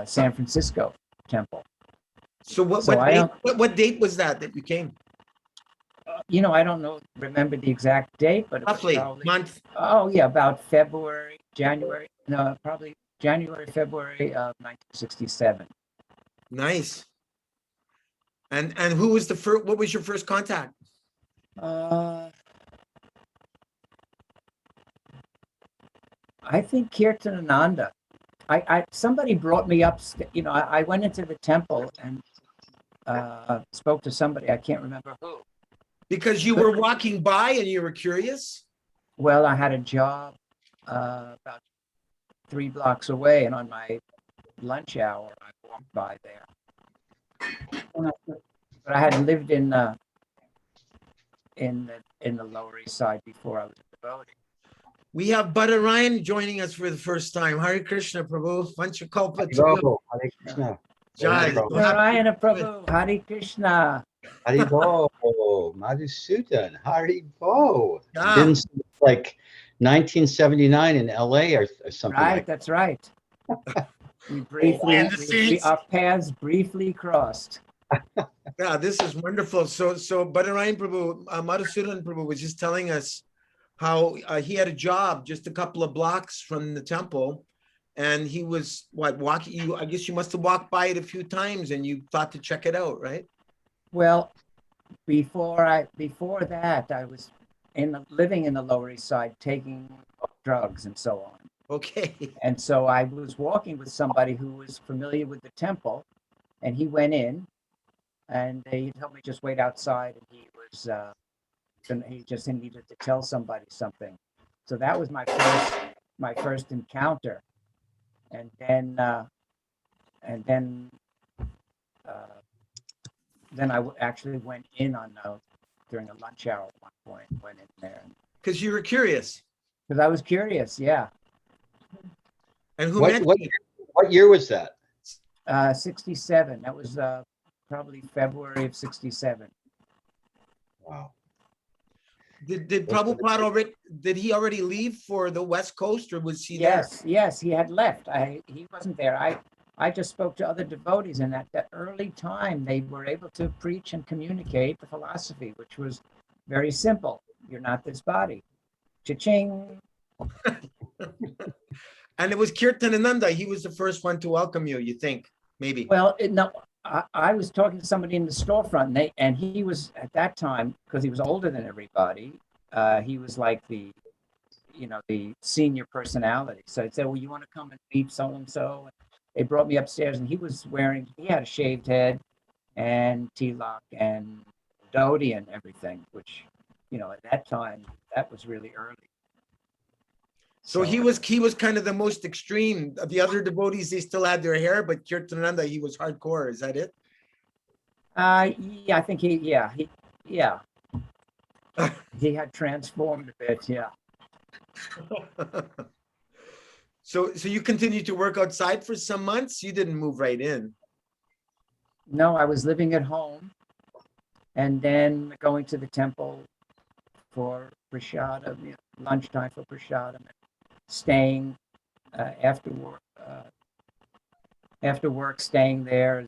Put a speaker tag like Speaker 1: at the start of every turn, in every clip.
Speaker 1: San Francisco temple.
Speaker 2: So what
Speaker 1: So
Speaker 2: what
Speaker 1: I
Speaker 2: date
Speaker 1: don't,
Speaker 2: what date was that you came?
Speaker 1: I don't know, remember the exact date, but it was
Speaker 2: Roughly
Speaker 1: probably,
Speaker 2: month.
Speaker 1: oh yeah, about February, January, no, probably January, February of 1967.
Speaker 2: Nice. And who was the first? What was your first contact?
Speaker 1: Uh, I think Kirtanananda. Somebody brought me up. I went into the temple and spoke to somebody. I can't remember who.
Speaker 2: Because you
Speaker 1: But
Speaker 2: were walking by and you were curious.
Speaker 1: well, I had a job about 3 blocks away, and on my lunch hour, I walked by there. But I had lived in the Lower East Side before I was a devotee.
Speaker 2: We have Buddha Ryan joining us for the first time. Hare Krishna, Prabhu. Vanchakalpa
Speaker 3: Haribo, Hare Krishna.
Speaker 2: Jai.
Speaker 3: Haribo,
Speaker 1: Narayana Prabhu, Hare Krishna.
Speaker 3: Haribo, Madhusudan, Haribo. It's
Speaker 2: Yeah.
Speaker 3: been since like 1979 in LA or something
Speaker 1: Right,
Speaker 3: like that.
Speaker 1: that's right. We
Speaker 2: And the saints.
Speaker 1: our paths briefly crossed.
Speaker 2: Yeah, this is wonderful. So Buddha Ryan Prabhu, Madhusudan Prabhu was just telling us how he had a job just a couple of blocks from the temple. And he was walking you. I guess you must have walked by it a few times and you thought to check it out, right?
Speaker 1: Well, before that, I was living in the Lower East Side, taking drugs and so on.
Speaker 2: Okay.
Speaker 1: And so I was walking with somebody who was familiar with the temple, and he went in, and he told me just wait outside, and he just needed to tell somebody something. So that was my first encounter, and then I actually went in during a lunch hour at one point. Went in there
Speaker 2: Because you were curious.
Speaker 1: because I was curious. Yeah,
Speaker 2: And who
Speaker 3: What,
Speaker 2: met you?
Speaker 3: what year was that?
Speaker 1: 67. That was probably February of 67.
Speaker 3: Wow.
Speaker 2: Did Prabhupada did he already leave for the West Coast or was he there?
Speaker 1: Yes, he had left. He wasn't there. I just spoke to other devotees, and at that early time, they were able to preach and communicate the philosophy, which was very simple. You're not this body. Cha-ching.
Speaker 2: And it was Kirtanananda. He was the first one to welcome you, you think? Maybe.
Speaker 1: Well, no, I was talking to somebody in the storefront, and he was at that time, because he was older than everybody. He was like the senior personality. So I'd say, well, you want to come and meet so and so? They brought me upstairs, and he had a shaved head and tilak and dhoti and everything, which, at that time, that was really early.
Speaker 2: So he was kind of the most extreme. The other devotees, they still had their hair, but Kirtanananda, he was hardcore. Is that it?
Speaker 1: Yeah, I think he had transformed a bit. Yeah.
Speaker 2: So you continued to work outside for some months? You didn't move right in.
Speaker 1: No, I was living at home and then going to the temple for prasadam, lunchtime for prasadam, and staying after work, staying there,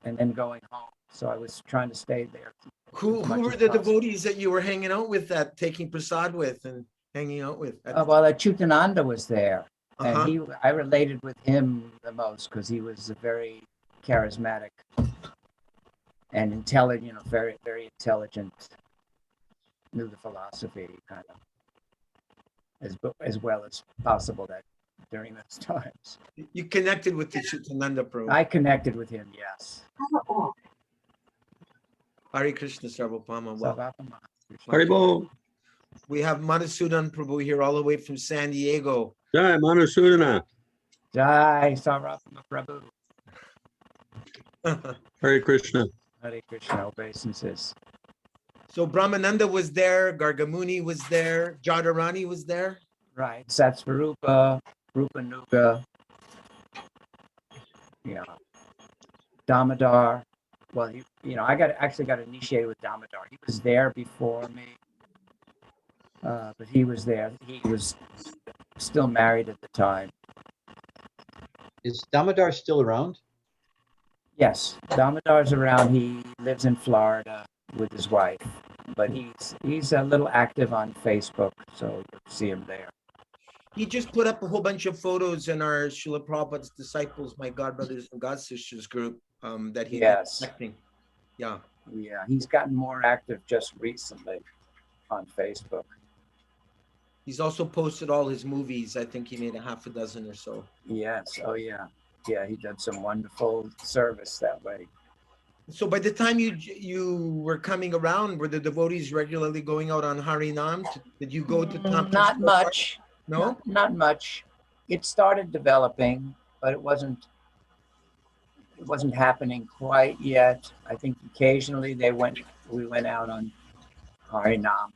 Speaker 1: and then going home. So I was trying to stay there.
Speaker 2: Who were the devotees that you were hanging out with, taking prasad with and hanging out with?
Speaker 1: Well, Acyutananda was there. And I related with him the most because he was a very charismatic and intelligent, very, very intelligent, knew the philosophy kind of as well as possible that during those times.
Speaker 2: You connected with the Acyutananda Prabhu.
Speaker 1: I connected with him, yes.
Speaker 2: Hare Krishna Sarvapama. Well,
Speaker 4: Haribo.
Speaker 2: We have Madhusudan Prabhu here all the way from San Diego.
Speaker 4: Jai Madhusudana.
Speaker 1: Jai Sarvapama Prabhu.
Speaker 4: Hare Krishna.
Speaker 1: Hare Krishna obeisances.
Speaker 2: So Brahmananda was there, Gargamuni was there, Jadharani was there.
Speaker 1: Right, Satsvarupa, Rupanuga, Damodar. Well, I actually got initiated with Damodar. He was there before me, but he was there. He was still married at the time.
Speaker 3: Is Damodar still around?
Speaker 1: Yes, Damodar's around. He lives in Florida with his wife, but he's a little active on Facebook, so you'll see him there.
Speaker 2: He just put up a whole bunch of photos in our Srila Prabhupada's Disciples, My God Brothers and God Sisters group that he's
Speaker 1: Yes.
Speaker 2: collecting. Yeah.
Speaker 1: Yeah, he's gotten more active just recently on Facebook.
Speaker 2: He's also posted all his movies. I think he made a half a dozen or so.
Speaker 1: Yes, oh yeah. Yeah, he did some wonderful service that way.
Speaker 2: So by the time you were coming around, were the devotees regularly going out on Harinam? Did you go to temples?
Speaker 1: Not much.
Speaker 2: No?
Speaker 1: Not much. It started developing, but it wasn't happening quite yet. I think occasionally we went out on Harinam,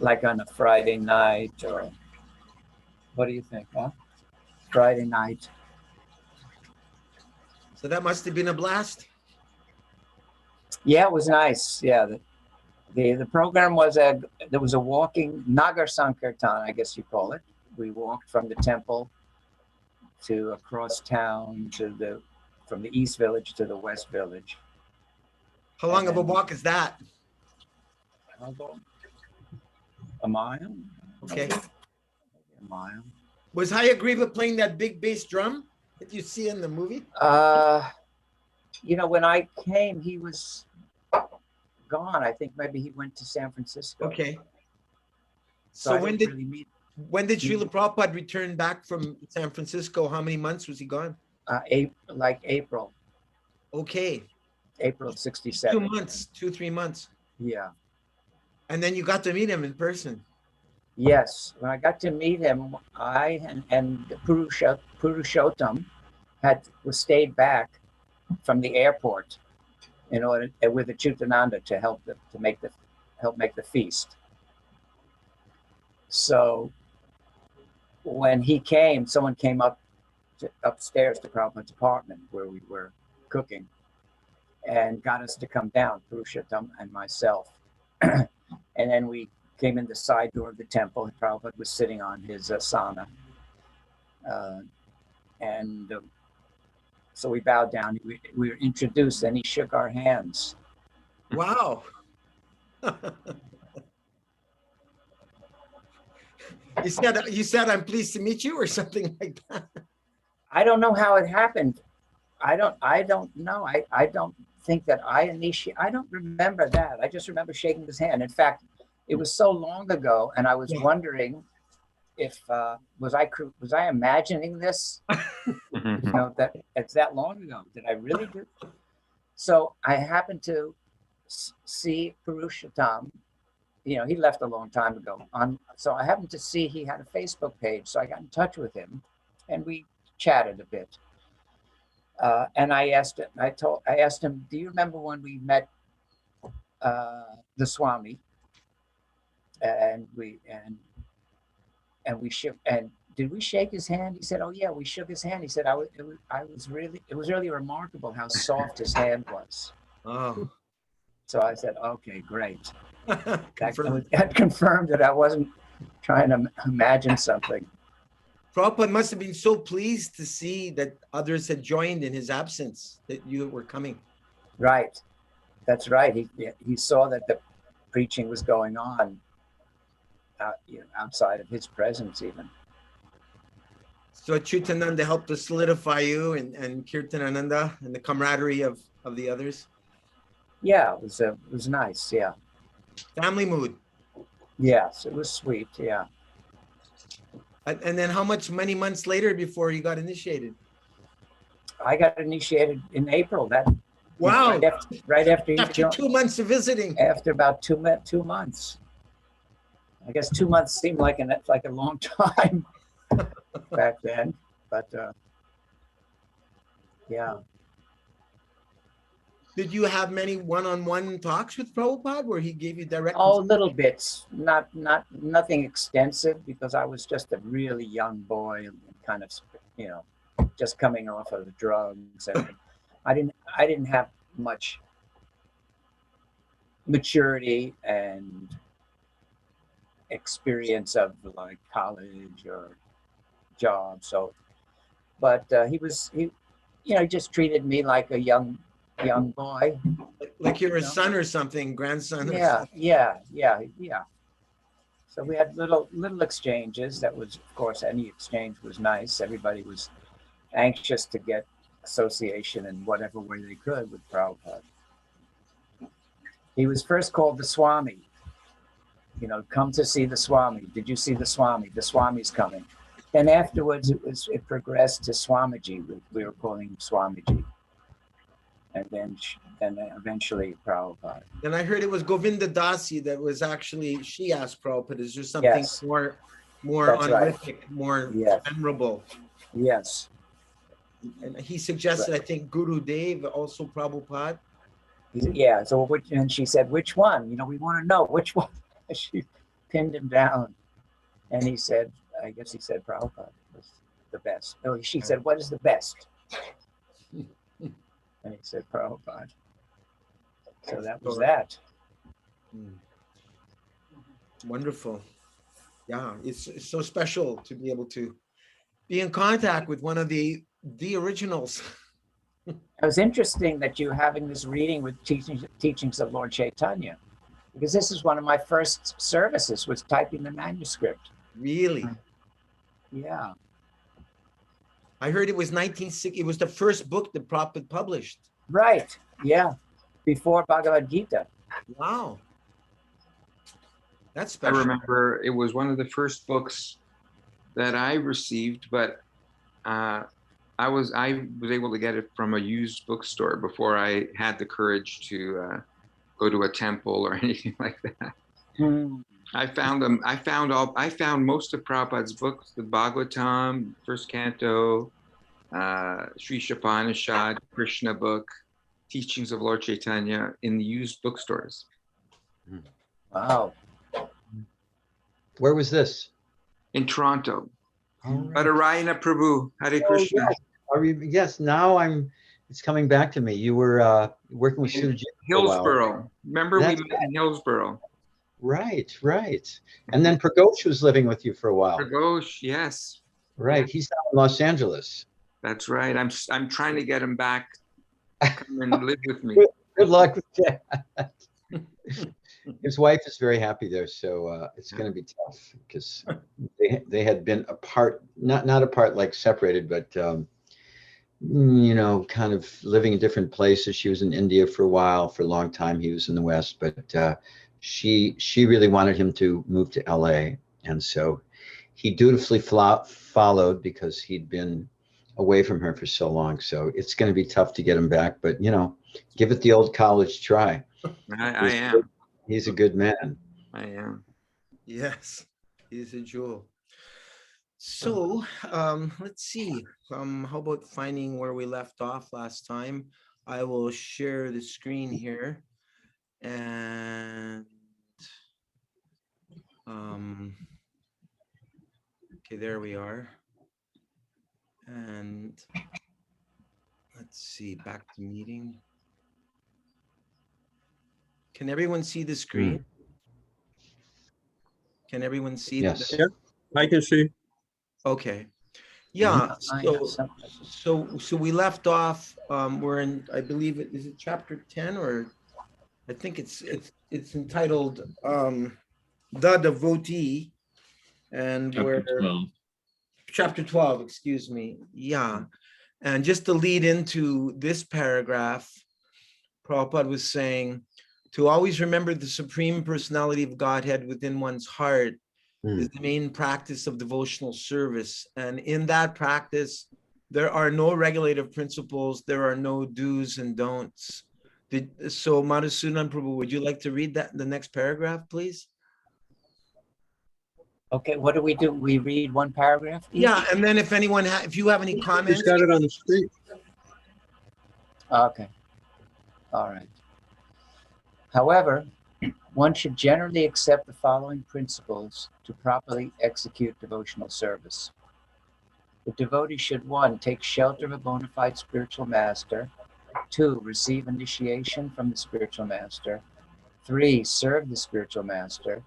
Speaker 1: like on a Friday night, or what do you think, huh? Friday night.
Speaker 2: So that must have been a blast.
Speaker 1: Yeah, it was nice. Yeah, the program was there was a walking Nagar Sankirtan, I guess you call it. We walked from the temple to across town from the East Village to the West Village.
Speaker 2: How long of a walk is that?
Speaker 1: A mile?
Speaker 2: Okay.
Speaker 1: A mile.
Speaker 2: Was Hayagriva playing that big bass drum that you see in the movie?
Speaker 1: When I came, he was gone. I think maybe he went to San Francisco.
Speaker 2: Okay.
Speaker 1: So
Speaker 2: So
Speaker 1: I
Speaker 2: when
Speaker 1: didn't
Speaker 2: did
Speaker 1: really meet
Speaker 2: when did Srila Prabhupada return back from San Francisco? How many months was he gone?
Speaker 1: April
Speaker 2: Okay.
Speaker 1: of
Speaker 2: 2
Speaker 1: '67.
Speaker 2: months, 3 months.
Speaker 1: Yeah.
Speaker 2: And then you got to meet him in person.
Speaker 1: Yes. When I got to meet him, I and Purushottam stayed back from the airport in order with Acyutananda to help make the feast. So when he came, someone came upstairs to Prabhupada's apartment where we were cooking and got us to come down, Purushottam and myself. And then we came in the side door of the temple. Prabhupada was sitting on his asana. So we bowed down. We were introduced, and he shook our hands.
Speaker 2: Wow. You said I'm pleased to meet you or something like that.
Speaker 1: I don't know how it happened. I don't know. I don't think that I don't remember that. I just remember shaking his hand. In fact, it was so long ago, and I was wondering if was I imagining this? That it's that long ago. Did I really do? So I happened to see Purushottam. He left a long time ago. So I happened to see he had a Facebook page. So I got in touch with him, and we chatted a bit. And I asked him, do you remember when we met the Swami? And we shook, and did we shake his hand? He said, "Oh yeah, we shook his hand." He said, it was really remarkable how soft his hand was."
Speaker 2: Oh.
Speaker 1: So I said, "Okay, great."
Speaker 2: Confirmed.
Speaker 1: That confirmed that I wasn't trying to imagine something.
Speaker 2: Prabhupada must have been so pleased to see that others had joined in his absence, that you were coming.
Speaker 1: Right, that's right. He saw that the preaching was going on outside of his presence, even.
Speaker 2: So Acyutananda helped to solidify you and Kirtanananda and the camaraderie of the others.
Speaker 1: Yeah, it was nice. Yeah.
Speaker 2: Family mood.
Speaker 1: Yes, it was sweet. Yeah.
Speaker 2: And then many months later before you got initiated?
Speaker 1: I got initiated in April.
Speaker 2: Wow.
Speaker 1: Right after
Speaker 2: 2 months of visiting.
Speaker 1: After about 2 months. I guess 2 months seemed like a long time back then, but yeah.
Speaker 2: Did you have many one-on-one talks with Prabhupada where he gave you direct?
Speaker 1: Oh, little bits, nothing extensive, because I was just a really young boy and kind of, just coming off of the drugs, and I didn't have much maturity and experience of like college or job. So but he just treated me like a young boy.
Speaker 2: Like you're a
Speaker 1: No.
Speaker 2: son or something, grandson or
Speaker 1: Yeah,
Speaker 2: something.
Speaker 1: yeah. So we had little exchanges. That was, of course, any exchange was nice. Everybody was anxious to get association in whatever way they could with Prabhupada. He was first called the Swami. Come to see the Swami. Did you see the Swami? The Swami's coming. Then afterwards, it progressed to Swamiji. We were calling him Swamiji, and then eventually Prabhupada.
Speaker 2: And I heard it was Govinda Dasi that was actually, she asked Prabhupada, is there something
Speaker 1: Yes.
Speaker 2: more
Speaker 1: That's right.
Speaker 2: honorific, more
Speaker 1: Yes.
Speaker 2: memorable?
Speaker 1: Yes.
Speaker 2: And he suggested, I think, Guru Dev, also Prabhupada.
Speaker 1: Yeah. So and she said, which one? We want to know which one. She pinned him down, and he said, I guess he said Prabhupada was the best. No, she said, what is the best? And he said Prabhupada. So that was that.
Speaker 2: Wonderful. Yeah, it's so special to be able to be in contact with one of the originals.
Speaker 1: It was interesting that you're having this reading with teachings of Lord Caitanya, because this is one of my first services, was typing the manuscript.
Speaker 2: Really?
Speaker 1: Yeah.
Speaker 2: I heard it was 1960. It was the first book that Prabhupada published.
Speaker 1: Right. Yeah. Before Bhagavad Gita.
Speaker 2: Wow. That's
Speaker 5: I
Speaker 2: special.
Speaker 5: remember it was one of the first books that I received, but I was able to get it from a used bookstore before I had the courage to go to a temple or anything like that. I found them. I found most of Prabhupada's books: the Bhagavatam, First Canto, Sri Shapanishad, Krishna book, Teachings of Lord Chaitanya, in the used bookstores.
Speaker 1: Wow.
Speaker 3: Where was this?
Speaker 5: In Toronto.
Speaker 3: All right.
Speaker 5: Padarayana Prabhu, Hare Krishna.
Speaker 3: Yes, now it's coming back to me. You were working with Suji.
Speaker 5: Hillsborough. Remember
Speaker 3: That's
Speaker 5: we met in Hillsborough.
Speaker 3: Right. And then Pragosh was living with you for a while.
Speaker 5: Pragosh, yes.
Speaker 3: Right.
Speaker 5: Yeah.
Speaker 3: He's down in Los Angeles.
Speaker 5: That's right. I'm trying to get him back to come and live with me.
Speaker 3: Good luck with that. His wife is very happy there, so it's going to be tough because they had been apart, not apart like separated, but kind of living in different places. She was in India for a while. For a long time, he was in the West, but she really wanted him to move to LA, and so he dutifully followed because he'd been away from her for so long. So it's going to be tough to get him back, but give it the old college try.
Speaker 5: I am.
Speaker 3: He's a good man.
Speaker 5: I am.
Speaker 2: Yes, he's a jewel. So let's see. How about finding where we left off last time? I will share the screen here, and okay, there we are. And let's see, back to meeting. Can everyone see the screen? Can everyone see?
Speaker 3: Yes.
Speaker 4: Yeah, I can see.
Speaker 2: Okay. Yeah.
Speaker 1: Mm-hmm.
Speaker 2: So we left off. We're in, I believe it is it chapter 10, or I think it's entitled The Devotee, and we're chapter 12. Excuse me. Yeah. And just to lead into this paragraph, Prabhupada was saying, to always remember the Supreme Personality of Godhead within one's heart is the main practice of devotional service. And in that practice, there are no regulative principles, there are no do's and don'ts. So Madhusudan Prabhu, would you like to read that, the next paragraph, please?
Speaker 1: Okay, what do? We read one paragraph each?
Speaker 2: Yeah, and then if anyone, if you have any comments.
Speaker 4: He's got it on the screen.
Speaker 1: Okay. All right. However, one should generally accept the following principles to properly execute devotional service. The devotee should, 1, take shelter of a bona fide spiritual master, 2, receive initiation from the spiritual master, 3, serve the spiritual master,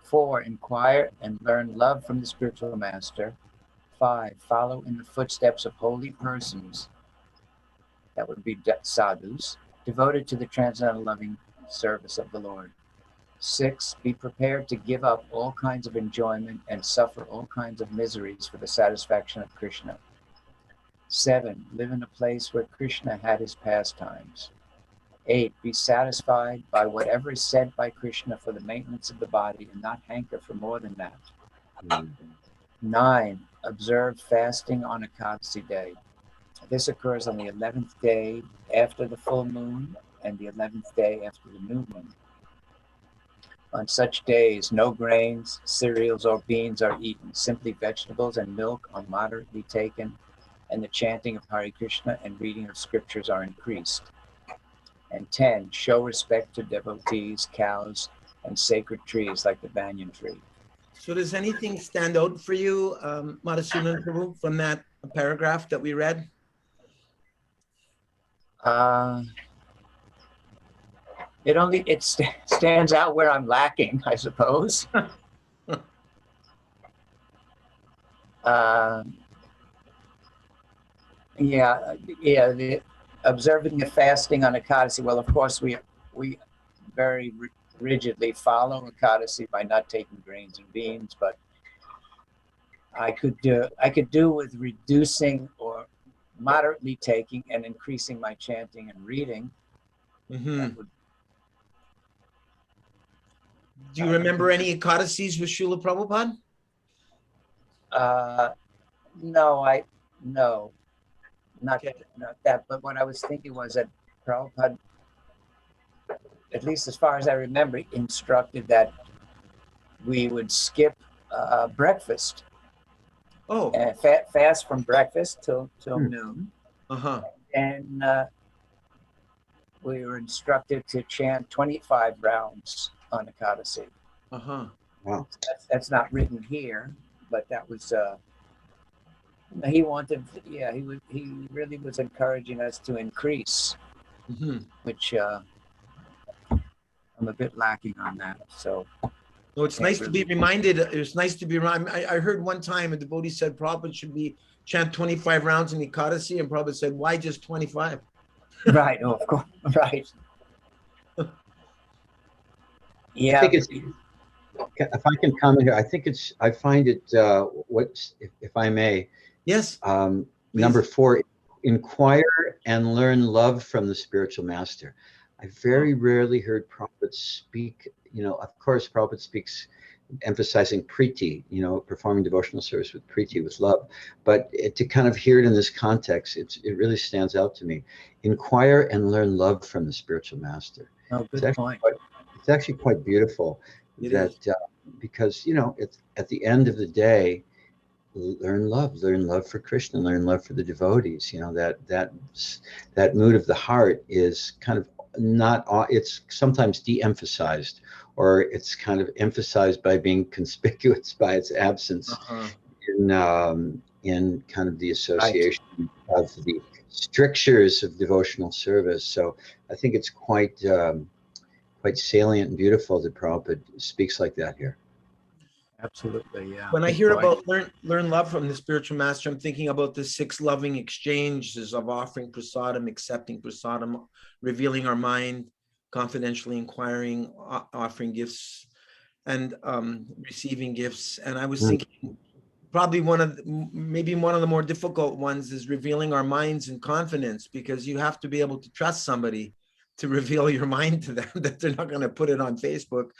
Speaker 1: 4, inquire and learn love from the spiritual master, 5. Follow in the footsteps of holy persons, that would be sadhus, devoted to the transcendental loving service of the Lord. 6. Be prepared to give up all kinds of enjoyment and suffer all kinds of miseries for the satisfaction of Krishna. 7. Live in a place where Krishna had his pastimes. 8. Be satisfied by whatever is said by Krishna for the maintenance of the body and not hanker for more than that. 9. Observe fasting on Ekadasi day. This occurs on the 11th day after the full moon and the 11th day after the new moon. On such days, no grains, cereals, or beans are eaten. Simply vegetables and milk are moderately taken, and the chanting of Hare Krishna and reading of scriptures are increased. And 10, show respect to devotees, cows, and sacred trees like the banyan tree.
Speaker 2: So does anything stand out for you, Madhusudan Prabhu, from that paragraph that we read?
Speaker 1: It stands out where I'm lacking, I suppose. Observing the fasting on Ekadasi. Well, of course, we very rigidly follow Ekadasi by not taking grains and beans, but I could do with reducing or moderately taking and increasing my chanting and reading.
Speaker 2: Mm-hmm. Do you remember any Ekadasis with Srila Prabhupada?
Speaker 1: No, not that. But what I was thinking was that Prabhupada, at least as far as I remember, instructed that we would skip breakfast.
Speaker 2: Oh,
Speaker 1: fast from breakfast till noon. And we were instructed to chant 25 rounds on Ekadasi.
Speaker 3: Wow.
Speaker 1: That's not written here, but that was he wanted. Yeah, he really was encouraging us to increase, which I'm a bit lacking on that. So.
Speaker 2: No, it's nice to be reminded. It's nice to be reminded. I heard one time a devotee said Prabhupada should be chant 25 rounds in Ekadasi, and Prabhupada said, why just 25?
Speaker 1: Right, oh, of course, right. Yeah.
Speaker 3: I think it's, if I can comment here, I find it, if I may.
Speaker 2: Yes.
Speaker 3: Number 4, inquire and learn love from the spiritual master. I very rarely heard Prabhupada speak, of course, Prabhupada speaks emphasizing priti, performing devotional service with priti, with love. But to kind of hear it in this context, it really stands out to me. Inquire and learn love from the spiritual master.
Speaker 1: Oh, good point.
Speaker 3: It's actually quite beautiful because, it's at the end of the day, learn love for Krishna, learn love for the devotees. That mood of the heart is kind of it's sometimes de-emphasized, or it's kind of emphasized by being conspicuous by its absence in kind of the association of the strictures of devotional service. So I think it's quite salient and beautiful that Prabhupada speaks like that here.
Speaker 1: Absolutely, yeah.
Speaker 2: When I hear about learn love from the spiritual master, I'm thinking about the 6 loving exchanges of offering prasadam, accepting prasadam, revealing our mind, confidentially inquiring, offering gifts, and receiving gifts. And I was thinking probably maybe one of the more difficult ones is revealing our minds in confidence, because you have to be able to trust somebody to reveal your mind to them, that they're not going to put it on Facebook.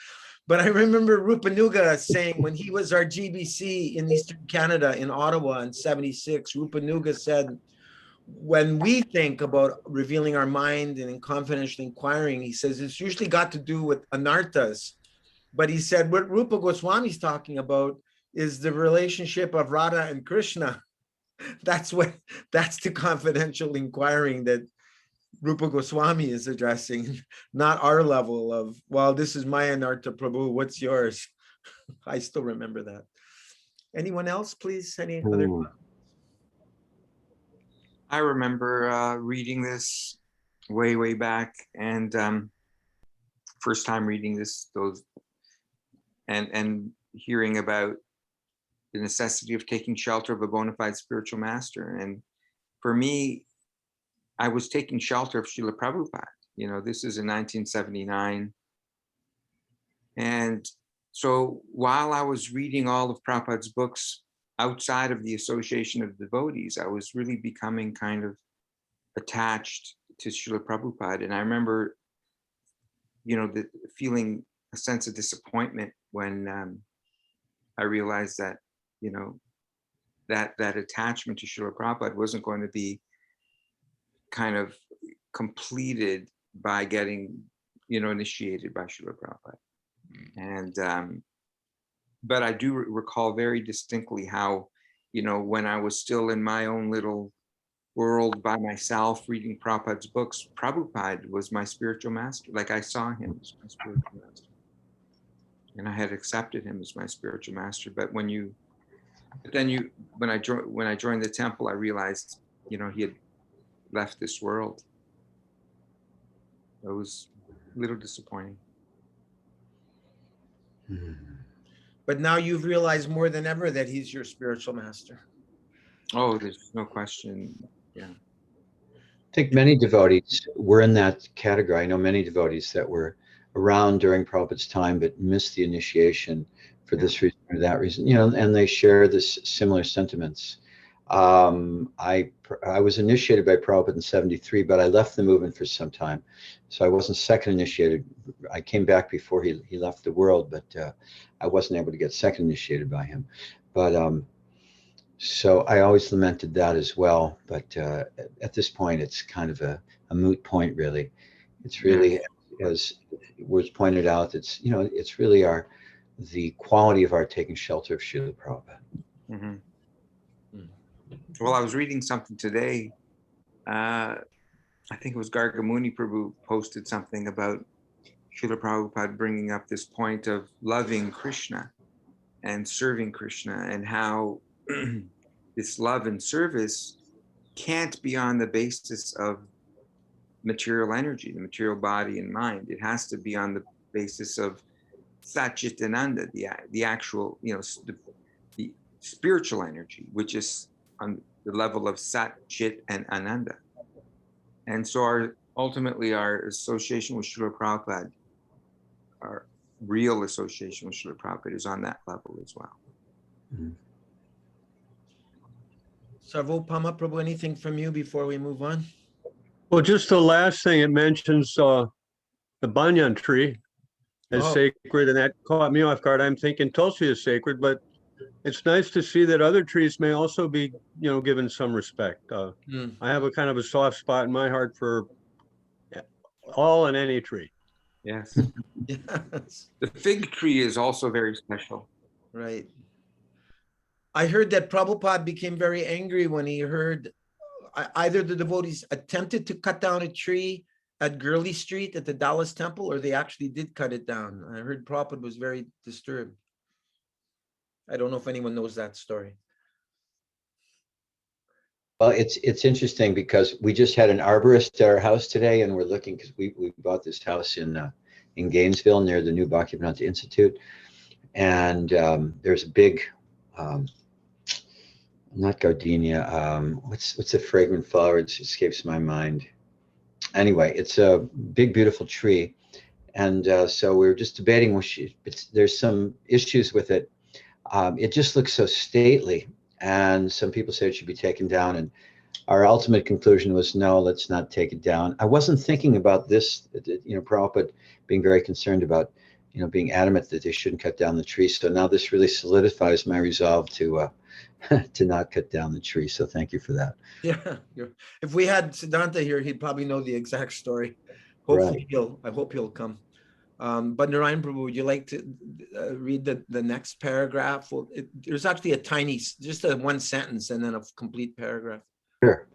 Speaker 2: But I remember Rupanuga saying, when he was our GBC in Eastern Canada in Ottawa in 76, Rupanuga said, when we think about revealing our mind and in confidential inquiring, he says, it's usually got to do with anarthas. But he said, what Rupa Goswami's talking about is the relationship of Radha and Krishna. That's the confidential inquiring that Rupa Goswami is addressing, not our level of, well, this is my anartha, Prabhu, what's yours? I still remember that. Anyone else, please? Any other?
Speaker 5: I remember reading this way back, and first time reading this, and hearing about the necessity of taking shelter of a bona fide spiritual master. And for me, I was taking shelter of Srila Prabhupada. You know, this is in 1979. And so while I was reading all of Prabhupada's books outside of the Association of Devotees, I was really becoming kind of attached to Srila Prabhupada. And I remember, you know, feeling a sense of disappointment when I realized that, you know, that attachment to Srila Prabhupada wasn't going to be kind of completed by getting, you know, initiated by Srila Prabhupada. And but I do recall very distinctly how, you know, when I was still in my own little world by myself reading Prabhupada's books, Prabhupada was my spiritual master. Like I saw him as my spiritual master, and I had accepted him as my spiritual master. But when I joined the temple, I realized, you know, he had left this world. It was a little disappointing.
Speaker 2: But now you've realized more than ever that he's your spiritual master.
Speaker 5: Oh, there's no question. Yeah.
Speaker 3: I think many devotees were in that category. I know many devotees that were around during Prabhupada's time but missed the initiation for this reason or that reason, you know, and they share this similar sentiments. I was initiated by Prabhupada in 73, but I left the movement for some time. So I wasn't second initiated. I came back before he left the world, but I wasn't able to get second initiated by him. But so I always lamented that as well. But at this point, it's kind of a moot point, really. It's really, as was pointed out, it's, you know, it's really the quality of our taking shelter of Srila Prabhupada.
Speaker 5: Mm-hmm. Well, I was reading something today. I think it was Gargamuni Prabhu posted something about Srila Prabhupada bringing up this point of loving Krishna and serving Krishna, and how this love and service can't be on the basis of material energy, the material body and mind. It has to be on the basis of Acyutananda, the actual, you know, the spiritual energy, which is on the level of Sat, Chit, and Ananda. And so ultimately our association with Srila Prabhupada, our real association with Srila Prabhupada, is on that level as well.
Speaker 3: Mm-hmm.
Speaker 2: Sarvopama Prabhu, anything from you before we move on?
Speaker 4: Well, just the last thing, it mentions the banyan tree as sacred, and that caught me off guard. I'm thinking Tulsi is sacred, but it's nice to see that other trees may also be, you know, given some respect. I have a kind of a soft spot in my heart for all and any tree.
Speaker 5: Yes.
Speaker 2: Yes.
Speaker 5: The fig tree is also very special.
Speaker 2: Right. I heard that Prabhupada became very angry when he heard either the devotees attempted to cut down a tree at Gurley Street at the Dallas Temple, or they actually did cut it down. I heard Prabhupada was very disturbed. I don't know if anyone knows that story.
Speaker 3: Well, it's interesting because we just had an arborist at our house today, and we're looking, because we bought this house in Gainesville near the new Bhaktivedanta Institute, and there's a big, not gardenia, what's the fragrant flower? It escapes my mind. Anyway, it's a big, beautiful tree, and so we were just debating. There's some issues with it. It just looks so stately, and some people say it should be taken down, and our ultimate conclusion was, no, let's not take it down. I wasn't thinking about this, you know, Prabhupada being very concerned about, you know, being adamant that they shouldn't cut down the tree. So now this really solidifies my resolve to not cut down the tree. So thank you for that.
Speaker 2: Yeah, if we had Siddhanta here, he'd probably know the exact story. Hopefully, I hope he'll come. But Narayan Prabhu, would you like to read the next paragraph? Well, there's actually a tiny, just a one sentence and then a complete paragraph.
Speaker 3: Sure.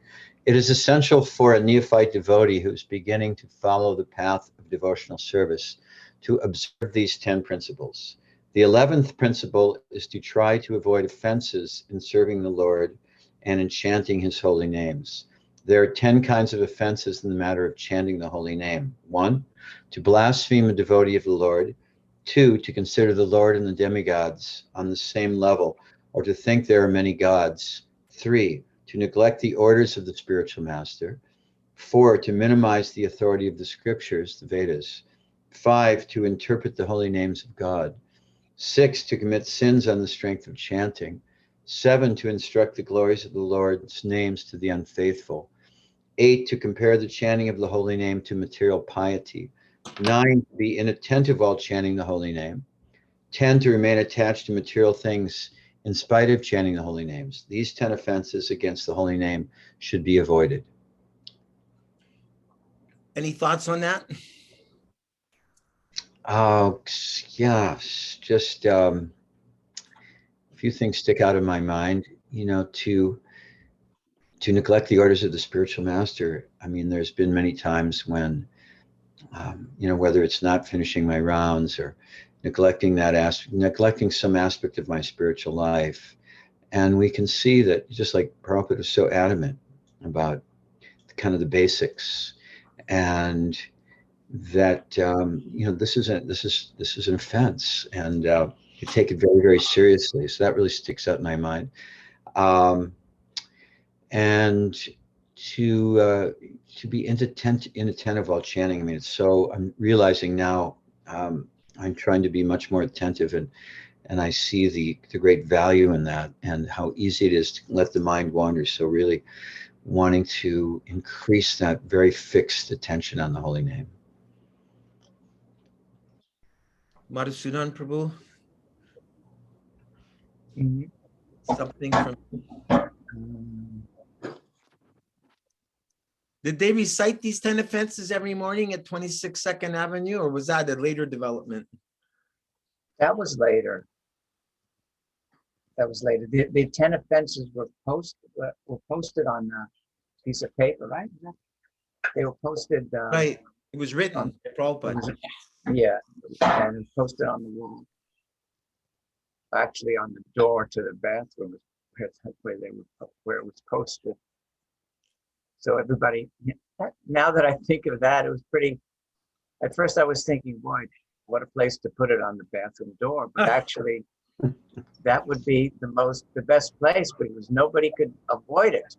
Speaker 3: It is essential for a neophyte devotee who's beginning to follow the path of devotional service to observe these 10 principles. The 11th principle is to try to avoid offenses in serving the Lord and in chanting his holy names. There are 10 kinds of offenses in the matter of chanting the holy name. 1, to blaspheme a devotee of the Lord. 2, to consider the Lord and the demigods on the same level or to think there are many gods. 3, to neglect the orders of the spiritual master. 4, to minimize the authority of the scriptures, the Vedas. 5, to interpret the holy names of God. 6, to commit sins on the strength of chanting. 7, to instruct the glories of the Lord's names to the unfaithful. 8, to compare the chanting of the holy name to material piety. 9, to be inattentive while chanting the holy name. 10, to remain attached to material things in spite of chanting the holy names. These 10 offenses against the holy name should be avoided.
Speaker 2: Any thoughts on that?
Speaker 3: Oh, yes, just a few things stick out in my mind. To neglect the orders of the spiritual master. I mean, there's been many times when, whether it's not finishing my rounds or neglecting some aspect of my spiritual life. And we can see that, just like Prabhupada was so adamant about kind of the basics, and that this is an offense, and you take it very, very seriously. So that really sticks out in my mind. And to be inattentive while chanting. I mean, I'm realizing now, I'm trying to be much more attentive, and I see the great value in that, and how easy it is to let the mind wander. So really wanting to increase that very fixed attention on the holy name.
Speaker 2: Madhusudan Prabhu,
Speaker 1: Mhm.
Speaker 2: something from, did they recite these 10 offenses every morning at 26 Second Avenue, or was that a later development?
Speaker 1: That was later. The 10 offenses were posted on a piece of paper, right? They were posted.
Speaker 2: Right, it was written, Prabhupada.
Speaker 1: Yeah, and it was posted on the wall. Actually, on the door to the bathroom, where it was posted. So everybody. Now that I think of that, it was pretty. At first, I was thinking, boy, what a place to put it on the bathroom door. But actually, that would be the best place, because nobody could avoid it.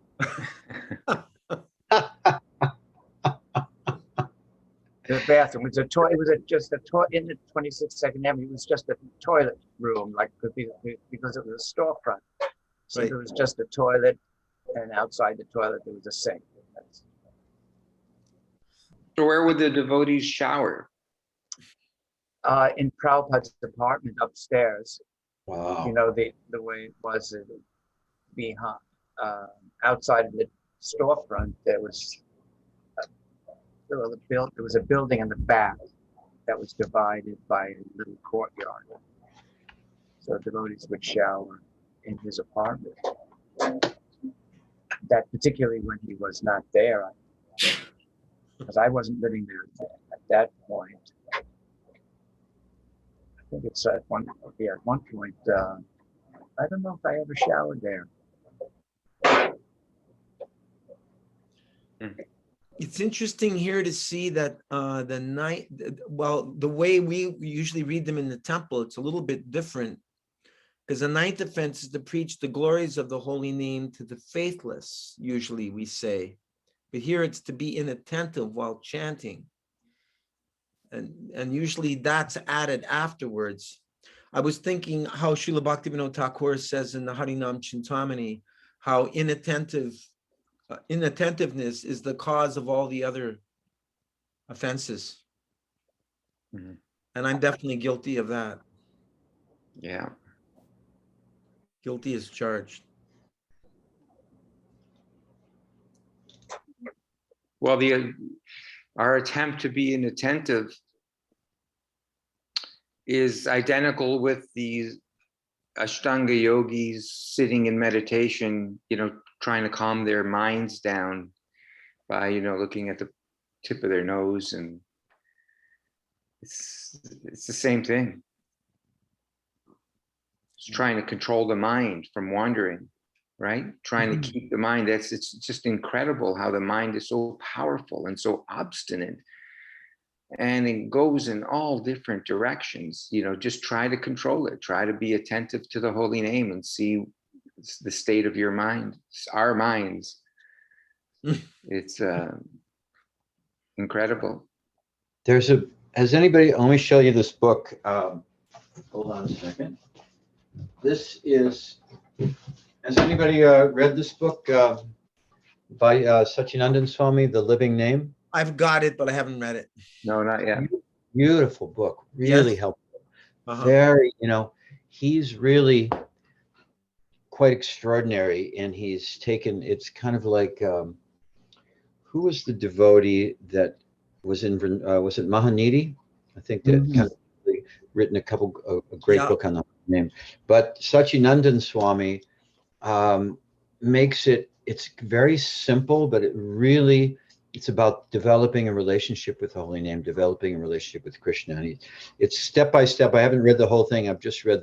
Speaker 1: The bathroom was just a toilet in the 26th Second Avenue. It was just a toilet room, because it was a storefront. So
Speaker 2: Right.
Speaker 1: there was just a toilet, and outside the toilet there was a sink.
Speaker 5: So where would the devotees shower?
Speaker 1: In Prabhupada's apartment upstairs.
Speaker 3: Wow.
Speaker 1: The way it was behind, outside of the storefront, there was a building in the back that was divided by a little courtyard. So devotees would shower in his apartment. That particularly when he was not there, because I wasn't living there at that point. I think it's at one point. I don't know if I ever showered there.
Speaker 2: It's interesting here to see that the way we usually read them in the temple, it's a little bit different, because the 9th offense is to preach the glories of the holy name to the faithless, usually we say. But here it's to be inattentive while chanting. And usually that's added afterwards. I was thinking how Srila Bhaktivinoda Thakur says in the Harinam Chintamani, how inattentiveness is the cause of all the other offenses.
Speaker 5: Mm-hmm.
Speaker 2: And I'm definitely guilty of that.
Speaker 5: Yeah.
Speaker 2: Guilty as charged.
Speaker 5: Well, our attempt to be inattentive is identical with these Ashtanga yogis sitting in meditation, trying to calm their minds down by, looking at the tip of their nose, and it's the same thing. It's trying to control the mind from wandering, right? Trying to keep the mind. It's just incredible how the mind is so powerful and so obstinate and it goes in all different directions. Just try to control it. Try to be attentive to the holy name and see the state of your mind, our minds. It's incredible.
Speaker 3: Has anybody, let me show you this book. Hold on a second. This is, has anybody read this book by Acyutananda Swami, The Living Name?
Speaker 2: I've got it, but I haven't read it.
Speaker 5: No, not yet.
Speaker 3: Beautiful book, really
Speaker 2: Yes.
Speaker 3: helpful.
Speaker 2: Uh-huh.
Speaker 3: Very, he's really quite extraordinary, and he's taken, it's kind of like, who was the devotee that was in, was it Mahanidi? I think that kind of written a great
Speaker 2: Yeah.
Speaker 3: book on the name. But Sachidanand Swami makes it, it's very simple, but it's about developing a relationship with the holy name, developing a relationship with Krishna. And it's step by step. I haven't read the whole thing. I've just read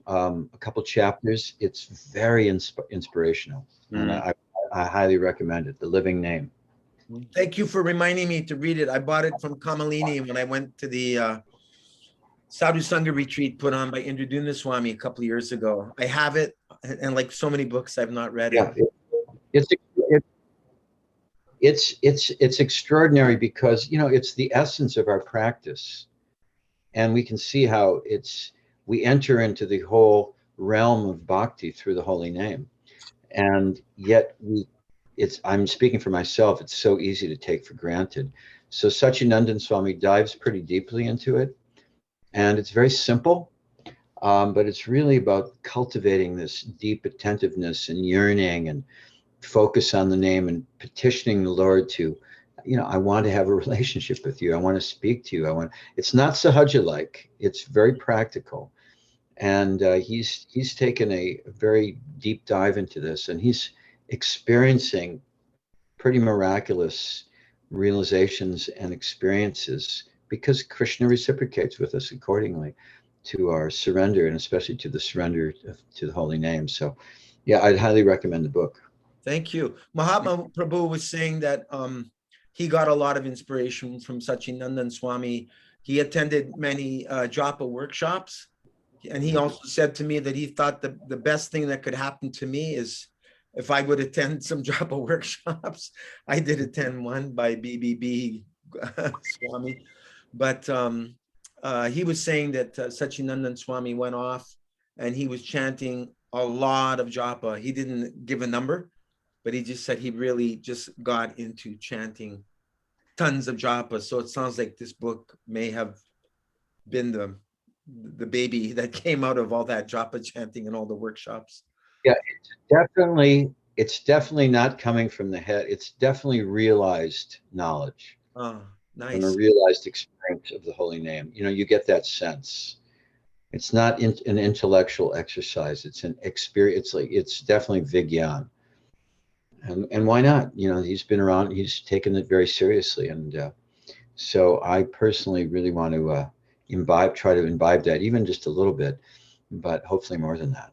Speaker 3: a couple chapters. It's very inspirational, and I highly recommend it. The Living Name.
Speaker 2: Thank you for reminding me to read it. I bought it from Kamalini when I went to the Sadhu Sangha retreat put on by Indraduna Swami a couple of years ago. I have it, and like so many books, I've not read it.
Speaker 3: It's extraordinary because it's the essence of our practice, and we can see how we enter into the whole realm of bhakti through the holy name, and yet I'm speaking for myself, it's so easy to take for granted. So Sachidanand Swami dives pretty deeply into it, and it's very simple, but it's really about cultivating this deep attentiveness and yearning and focus on the name and petitioning the Lord to, I want to have a relationship with you. I want to speak to you. It's not sahaja-like, it's very practical. And he's taken a very deep dive into this, and he's experiencing pretty miraculous realizations and experiences because Krishna reciprocates with us accordingly to our surrender, and especially to the surrender to the holy name. So yeah, I'd highly recommend the book.
Speaker 2: Thank you. Mahatma Prabhu was saying that he got a lot of inspiration from Sachidanand Swami. He attended many japa workshops, and he also said to me that he thought the best thing that could happen to me is if I would attend some japa workshops. I did attend one by BBB Swami, but he was saying that Sachidanand Swami went off and he was chanting a lot of japa. He didn't give a number, but he just said he really just got into chanting tons of japa. So it sounds like this book may have been the baby that came out of all that japa chanting and all the workshops.
Speaker 3: Yeah, it's definitely not coming from the head. It's definitely realized knowledge.
Speaker 2: Oh, nice.
Speaker 3: And a realized experience of the holy name. You get that sense. It's not an intellectual exercise. It's an experience. It's definitely Vigyan. And why not? He's been around. He's taken it very seriously, and so I personally really want to try to imbibe that, even just a little bit, but hopefully more than that.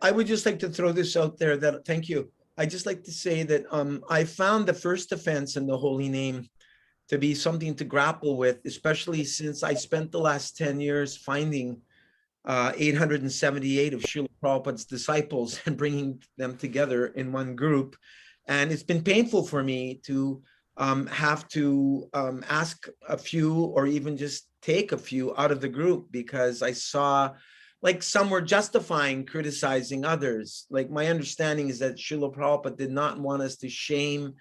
Speaker 2: I would just like to throw this out there that, thank you. I just like to say that I found the first offense in the holy name to be something to grapple with, especially since I spent the last 10 years finding 878 of Srila Prabhupada's disciples and bringing them together in one group. And it's been painful for me to have to ask a few or even just take a few out of the group, because I saw like some were justifying criticizing others. Like my understanding is that Srila Prabhupada did not want us to shame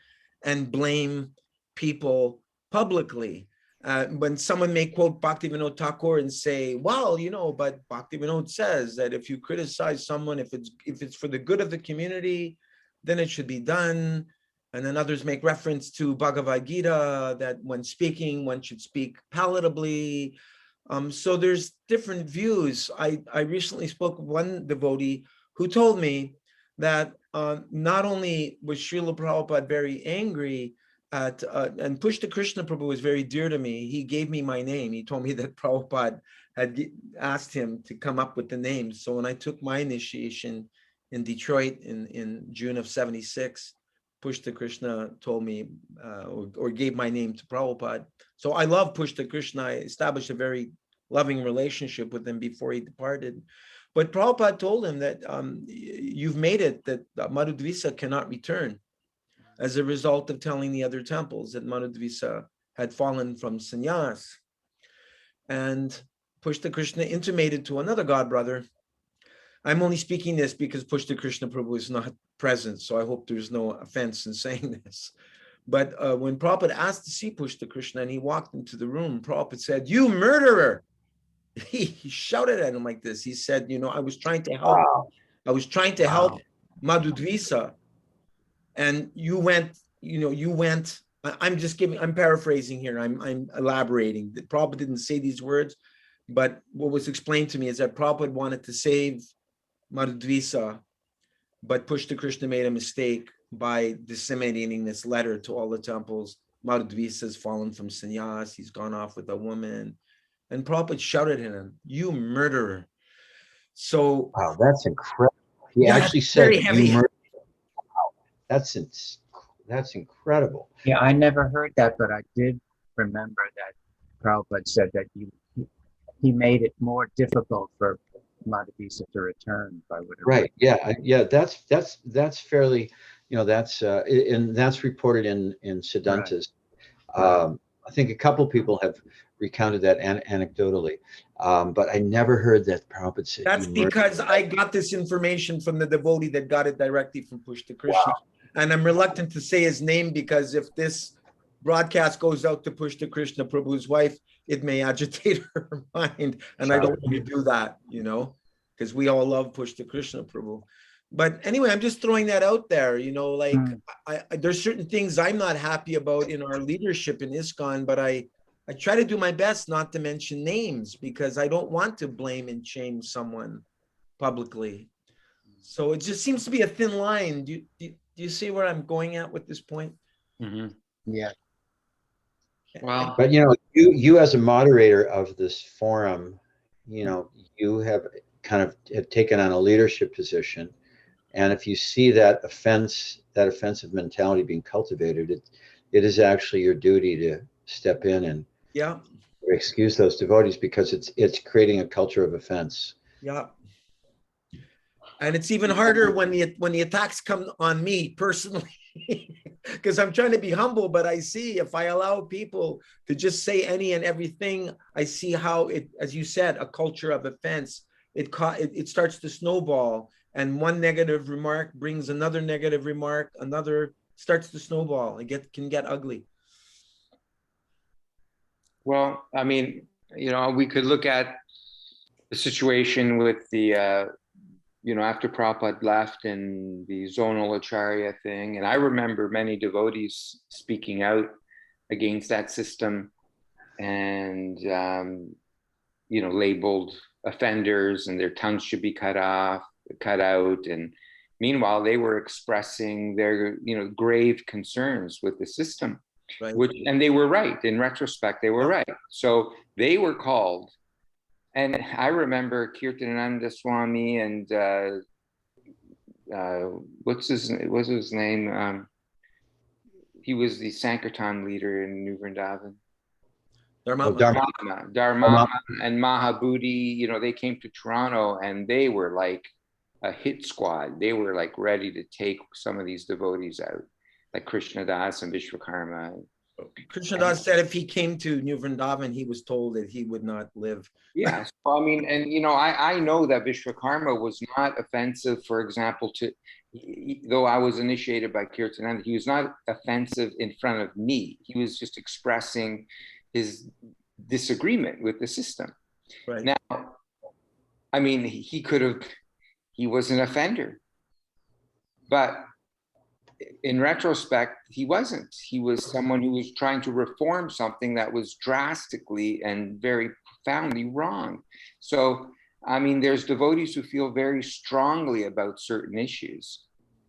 Speaker 2: and blame people publicly. When someone may quote Bhaktivinoda Thakur and say, well, but Bhaktivinoda says that if you criticize someone, if it's for the good of the community, then it should be done. And then others make reference to Bhagavad Gita, that when speaking, one should speak palatably. So there's different views. I recently spoke with one devotee who told me that not only was Srila Prabhupada very angry at, and Pushta Krishna Prabhu was very dear to me. He gave me my name. He told me that Prabhupada had asked him to come up with the name. So when I took my initiation in Detroit in June of '76, Pushta Krishna told me or gave my name to Prabhupada. So I love Pushta Krishna. I established a very loving relationship with him before he departed. But Prabhupada told him that you've made it that Madhudvisa cannot return as a result of telling the other temples that Madhudvisa had fallen from sannyas. And Pushta Krishna intimated to another god brother. I'm only speaking this because Pushta Krishna Prabhu is not present, so I hope there's no offense in saying this. But when Prabhupada asked to see Pushta Krishna and he walked into the room, Prabhupada said, "You murderer!" He shouted at him like this. He said, I was trying to help.
Speaker 3: Wow.
Speaker 2: I was trying to help Madhudvisa, and you went. I'm paraphrasing here. I'm elaborating. Prabhupada didn't say these words, but what was explained to me is that Prabhupada wanted to save Madhudvisa, but Pushta Krishna made a mistake by disseminating this letter to all the temples. Madhudvisa has fallen from sannyas. He's gone off with a woman. And Prabhupada shouted at him, "You murderer." So
Speaker 3: Wow, that's incredible. He
Speaker 2: yeah,
Speaker 3: actually
Speaker 2: it's
Speaker 3: said,
Speaker 2: very
Speaker 3: "You
Speaker 2: heavy.
Speaker 3: murdered." That's incredible.
Speaker 1: Yeah, I never heard that, but I did remember that Prabhupada said that he made it more difficult for Madhuvisa to return by whatever.
Speaker 3: Right. Yeah. Yeah. That's fairly, and that's reported in Siddhantas. I think a couple people have recounted that anecdotally, but I never heard that Prabhupada said.
Speaker 2: That's because I got this information from the devotee that got it directly from Pushta Krishna. Wow. And I'm reluctant to say his name because if this broadcast goes out to Pushta Krishna Prabhu's wife, it may agitate her mind. And I don't want to do that, because we all love Pushta Krishna Prabhu. But anyway, I'm just throwing that out there, there's certain things I'm not happy about in our leadership in ISKCON, but I try to do my best not to mention names because I don't want to blame and shame someone publicly. So it just seems to be a thin line. Do you see where I'm going at with this point?
Speaker 1: Mm-hmm. Yeah.
Speaker 5: Well,
Speaker 3: but you as a moderator of this forum, you have kind of taken on a leadership position. And if you see that offensive mentality being cultivated, it is actually your duty to step in and excuse those devotees because it's creating a culture of offense.
Speaker 2: Yeah. And it's even harder when the attacks come on me personally, because I'm trying to be humble, but I see if I allow people to just say any and everything, I see how it, as you said, a culture of offense, it starts to snowball. And one negative remark brings another negative remark, another starts to snowball. It can get ugly.
Speaker 5: Well, I mean, we could look at the situation with the, after Prabhupada left and the zonal acharya thing. And I remember many devotees speaking out against that system and, labeled offenders and their tongues should be cut out. And meanwhile, they were expressing their, grave concerns with the system,
Speaker 2: right.
Speaker 5: And they were right. In retrospect, they were right. So they were called. And I remember Caitanya Swami and what's his name? He was the Sankirtan leader in New Vrindavan. Dharma and Mahabodhi, they came to Toronto and they were like a hit squad. They were like ready to take some of these devotees out, like Krishnadas and Vishwakarma.
Speaker 2: Krishnadas said if he came to New Vrindavan, he was told that he would not live.
Speaker 5: Yeah, so, I mean, and I know that Vishwakarma was not offensive, for example, though I was initiated by Kirtananda, he was not offensive in front of me. He was just expressing his disagreement with the system.
Speaker 2: Right.
Speaker 5: Now, I mean, he was an offender, but in retrospect, he wasn't. He was someone who was trying to reform something that was drastically and very profoundly wrong. So, I mean, there's devotees who feel very strongly about certain issues.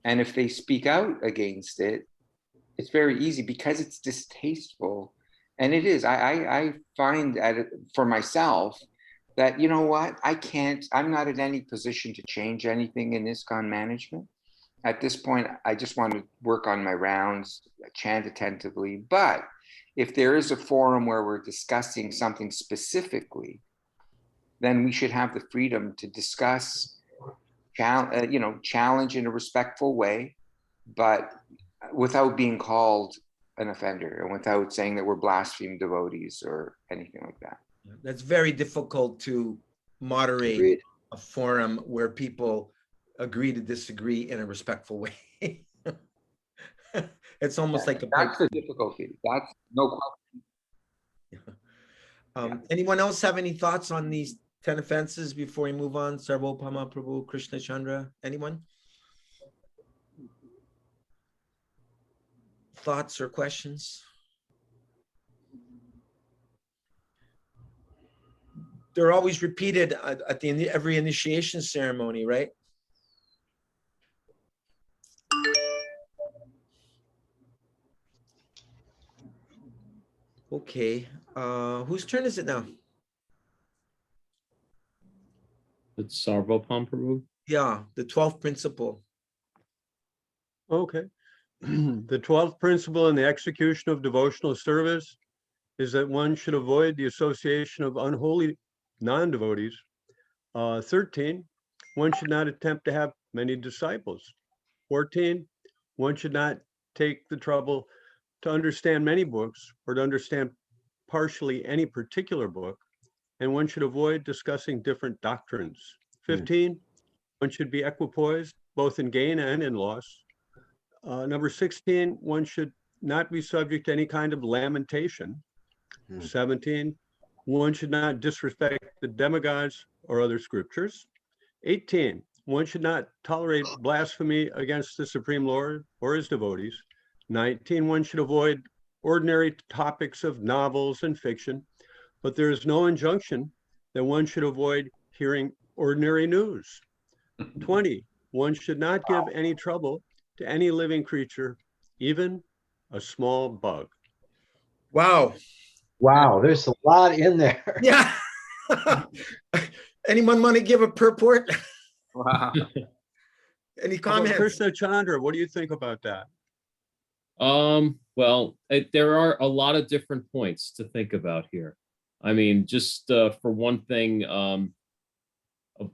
Speaker 5: And if they speak out against it, it's very easy because it's distasteful. And it is. I find for myself that, I'm not in any position to change anything in ISKCON management. at this point, I just want to work on my rounds, chant attentively. But if there is a forum where we're discussing something specifically, then we should have the freedom to discuss, challenge in a respectful way, but without being called an offender and without saying that we're blaspheme devotees or anything like that.
Speaker 2: That's very difficult to moderate.
Speaker 3: Agreed.
Speaker 2: A forum where people agree to disagree in a respectful way. It's almost like a
Speaker 5: That's the difficulty. That's no question.
Speaker 2: Anyone else have any thoughts on these 10 offenses before we move on? Sarvopama Prabhu, Krishna Chandra, anyone? Thoughts or questions? They're always repeated at the end of every initiation ceremony, right? Okay, whose turn is it now?
Speaker 6: It's Sarvopam Prabhu.
Speaker 2: Yeah, the 12th principle.
Speaker 4: Okay. The 12th principle in the execution of devotional service is that one should avoid the association of unholy non-devotees. 13, one should not attempt to have many disciples. 14, one should not take the trouble to understand many books or to understand partially any particular book, and one should avoid discussing different doctrines. 15, one should be equipoised both in gain and in loss. Number 16, one should not be subject to any kind of lamentation. 17, one should not disrespect the demigods or other scriptures. 18, one should not tolerate blasphemy against the Supreme Lord or his devotees. 19, one should avoid ordinary topics of novels and fiction, but there is no injunction that one should avoid hearing ordinary news. 20, one should not give any trouble to any living creature, even a small bug.
Speaker 2: Wow.
Speaker 3: Wow, there's a lot in there.
Speaker 2: Yeah. Anyone want to give a purport?
Speaker 5: Wow.
Speaker 2: Any
Speaker 4: How about
Speaker 2: comments?
Speaker 4: Krishna Chandra, what do you think about that?
Speaker 6: Well, there are a lot of different points to think about here. I mean, just for one thing,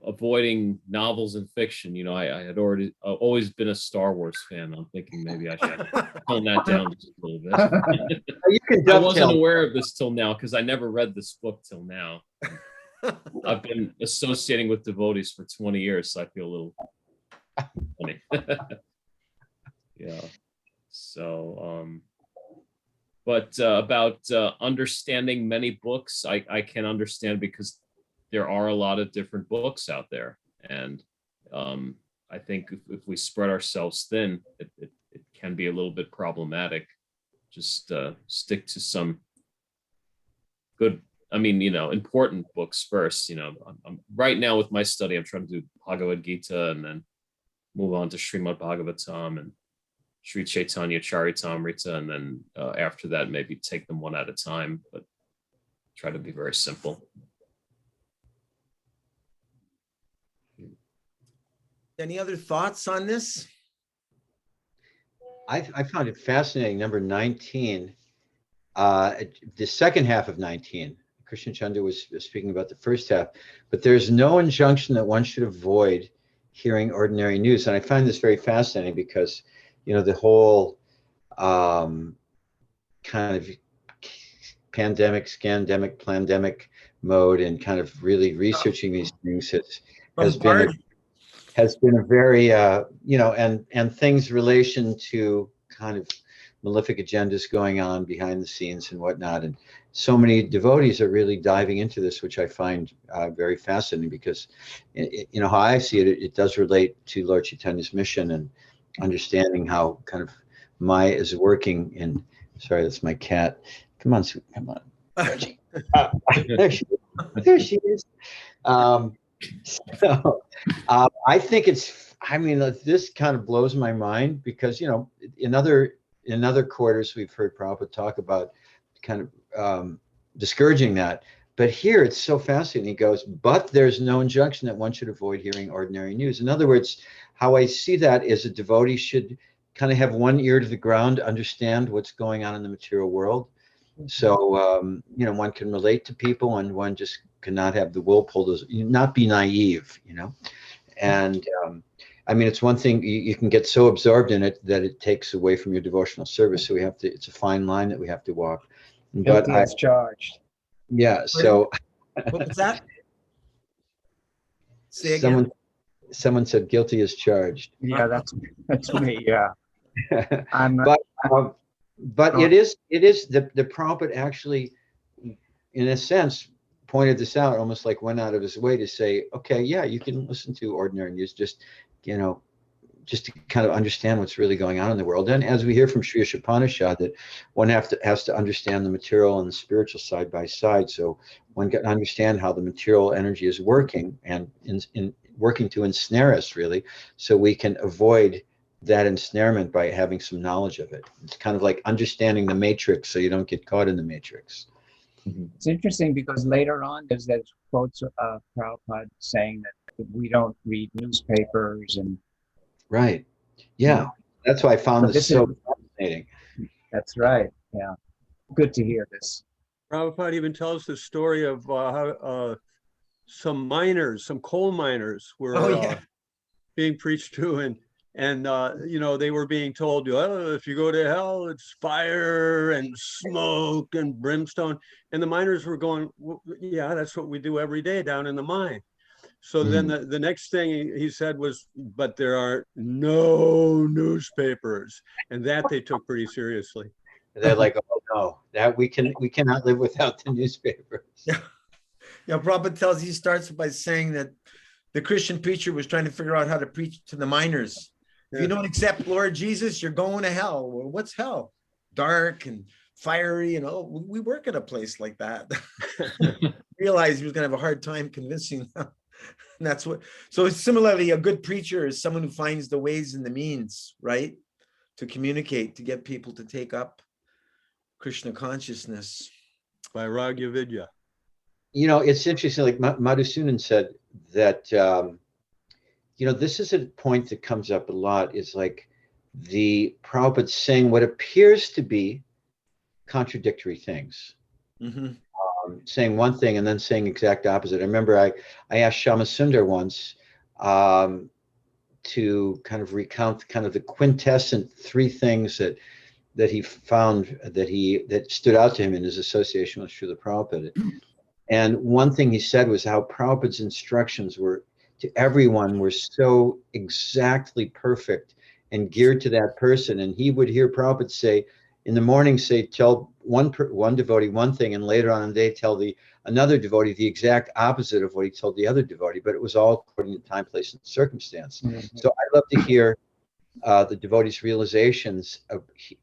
Speaker 6: avoiding novels and fiction. You know, I had always been a Star Wars fan. I'm thinking maybe I should tone that down just a little bit.
Speaker 3: You can
Speaker 6: I wasn't
Speaker 3: dovetail.
Speaker 6: aware of this till now because I never read this book till now. I've been associating with devotees for 20 years, so I feel a little funny. Yeah. So, but about understanding many books, I can understand because there are a lot of different books out there. And I think if we spread ourselves thin, it can be a little bit problematic. Just stick to some good, important books first. You know, I'm right now with my study, I'm trying to do Bhagavad Gita and then move on to Srimad Bhagavatam and Sri Caitanya Charitamrita, and then after that, maybe take them one at a time, but try to be very simple.
Speaker 2: Any other thoughts on this?
Speaker 3: I found it fascinating. Number 19, the second half of 19. Krishna Chandra was speaking about the first half, but there's no injunction that one should avoid hearing ordinary news. And I find this very fascinating because, you know, the whole kind of pandemic, scandemic, plandemic mode and kind of really researching these things has been a very, and things relation to kind of malefic agendas going on behind the scenes and whatnot. And so many devotees are really diving into this, which I find very fascinating because, you know, how I see it, it does relate to Lord Chaitanya's mission and understanding how kind of Maya is working in, sorry, that's my cat. Come on, sweet, come on. Reggie. There she is. There she is. I think this kind of blows my mind because, you know, in other quarters, we've heard Prabhupada talk about kind of discouraging that. But here it's so fascinating. He goes, but there's no injunction that one should avoid hearing ordinary news. In other words, how I see that is a devotee should kind of have one ear to the ground, understand what's going on in the material world. So, you know, one can relate to people, and one just cannot have the will pull those, not be naive, you know. And I mean, it's one thing, you can get so absorbed in it that it takes away from your devotional service. So we have to, it's a fine line that we have to walk. But
Speaker 1: Guilty as charged.
Speaker 3: yeah, so
Speaker 2: What was that? Say again.
Speaker 3: someone said guilty as charged.
Speaker 1: Yeah, that's me. Yeah, I'm.
Speaker 3: But it is the Prabhupada actually, in a sense, pointed this out, almost like went out of his way to say, okay, yeah, you can listen to ordinary news, just, you know, just to kind of understand what's really going on in the world. And as we hear from Sri Ishopanishad, that one has to understand the material and the spiritual side by side. So one can understand how the material energy is working, and in working to ensnare us, really, so we can avoid that ensnarement by having some knowledge of it. It's kind of like understanding the matrix so you don't get caught in the matrix.
Speaker 1: It's interesting because later on there's that quotes of Prabhupada saying that we don't read newspapers and.
Speaker 3: Right. Yeah. That's why I found this so fascinating.
Speaker 1: That's right. Yeah. Good to hear this.
Speaker 4: Prabhupada even tells the story of how some miners, some coal miners were being preached to, and you know, they were being told, oh, if you go to hell, it's fire and smoke and brimstone. And the miners were going, well, yeah, that's what we do every day down in the mine. So then the next thing he said was, but there are no newspapers. And that they took pretty seriously.
Speaker 3: They're like, oh no, that we cannot live without the newspapers.
Speaker 2: Yeah. Yeah, Prabhupada tells, he starts by saying that the Christian preacher was trying to figure out how to preach to the miners. If you don't accept Lord Jesus, you're going to hell. Well, what's hell? Dark and fiery, and we work at a place like that. Realized he was going to have a hard time convincing them. And that's what, so similarly, a good preacher is someone who finds the ways and the means, right, to communicate, to get people to take up Krishna consciousness.
Speaker 4: By Ragya Vidya.
Speaker 3: You know, it's interesting, like Madhusudan said that, you know, this is a point that comes up a lot, is like the Prabhupada saying what appears to be contradictory things.
Speaker 2: Mm-hmm.
Speaker 3: Saying one thing and then saying exact opposite. I remember I asked Shamasundar once to kind of recount kind of the quintessent three things that he found that stood out to him in his association with Srila Prabhupada. And one thing he said was how Prabhupada's instructions were to everyone were so exactly perfect and geared to that person. And he would hear Prabhupada say, in the morning, say, tell one devotee one thing, and later on in the day, tell another devotee the exact opposite of what he told the other devotee, but it was all according to time, place, and circumstance. Mm-hmm. So I'd love to hear the devotees' realizations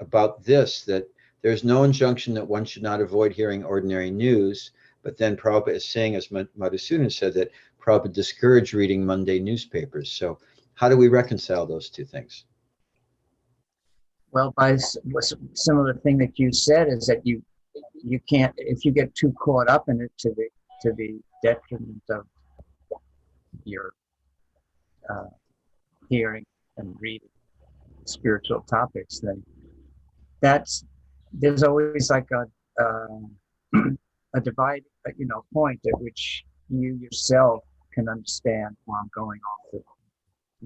Speaker 3: about this, that there's no injunction that one should not avoid hearing ordinary news, but then Prabhupada is saying, as Madhusudan said, that Prabhupada discouraged reading Monday newspapers. So how do we reconcile those two things?
Speaker 1: Well, by similar thing that you said is that you can't, if you get too caught up in it to the detriment of your hearing and reading spiritual topics, then there's always like a divide, point at which you yourself can understand, well, I'm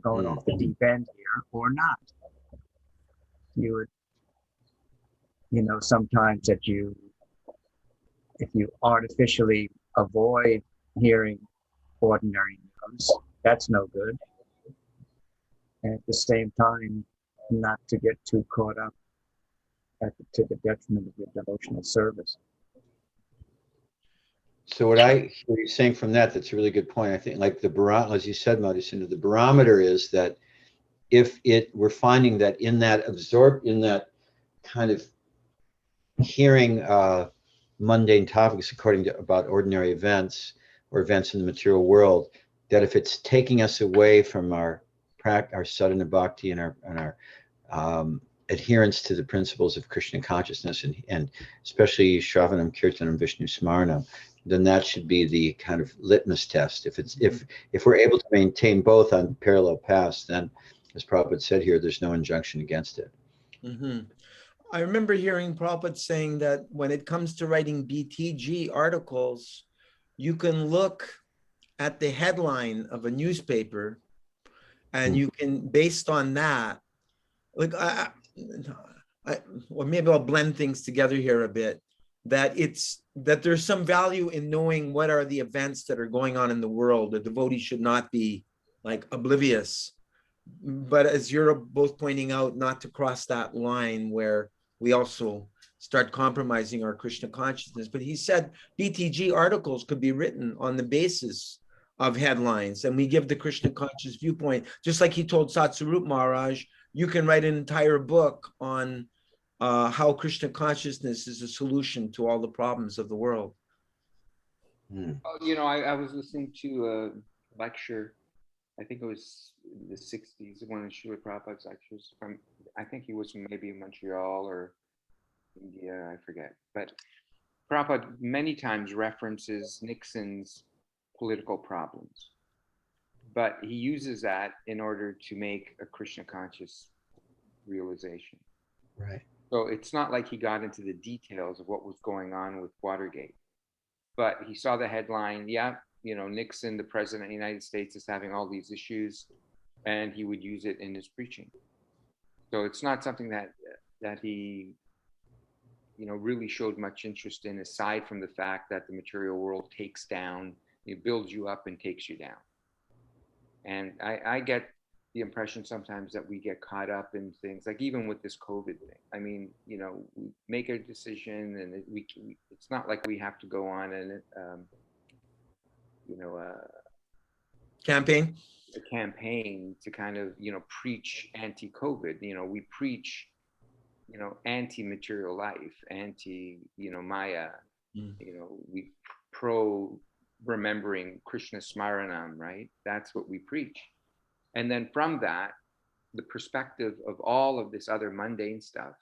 Speaker 1: going off the deep end here or not. You would, sometimes that if you artificially avoid hearing ordinary news, that's no good. And at the same time, not to get too caught up to the detriment of your devotional service.
Speaker 3: So what I hear you saying from that's a really good point. I think, like the barometer, as you said, Madhusudan, the barometer is that if we're finding that in that kind of hearing mundane topics about ordinary events or events in the material world, that if it's taking us away from our sadhana bhakti and our adherence to the principles of Krishna consciousness and especially Shravanam, Kirtanam, Vishnu Smaranam, then that should be the kind of litmus test. If we're able to maintain both on parallel paths, then, as Prabhupada said here, there's no injunction against it.
Speaker 2: Mhm. I remember hearing Prabhupada saying that when it comes to writing BTG articles, you can look at the headline of a newspaper and you can, based on that, like or maybe I'll blend things together here a bit, that there's some value in knowing what are the events that are going on in the world. The devotee should not be like oblivious, but as you're both pointing out, not to cross that line where we also start compromising our Krishna consciousness. But he said BTG articles could be written on the basis of headlines, and we give the Krishna conscious viewpoint, just like he told Satsarup Maharaj, you can write an entire book on how Krishna consciousness is a solution to all the problems of the world.
Speaker 5: You know, I was listening to a lecture, I think it was in the 60s, one of Srila Prabhupada's lectures from, I think he was maybe in Montreal or India, I forget. But Prabhupada many times references Nixon's political problems, but he uses that in order to make a Krishna conscious realization.
Speaker 3: Right.
Speaker 5: So it's not like he got into the details of what was going on with Watergate, but he saw the headline, yeah, you know, Nixon, the president of the United States, is having all these issues, and he would use it in his preaching. So it's not something that he, you know, really showed much interest in, aside from the fact that the material world takes down, it builds you up and takes you down. And I get the impression sometimes that we get caught up in things, like even with this COVID thing. I mean, you know, we make a decision, and it's not like we have to go on and, you know,
Speaker 2: Campaign.
Speaker 5: a campaign to kind of, you know, preach anti-COVID. You know, we preach, you know, anti-material life, anti, you know, Maya. You know, we pro remembering Krishna Smaranam, right? That's what we preach. And then from that, the perspective of all of this other mundane stuff,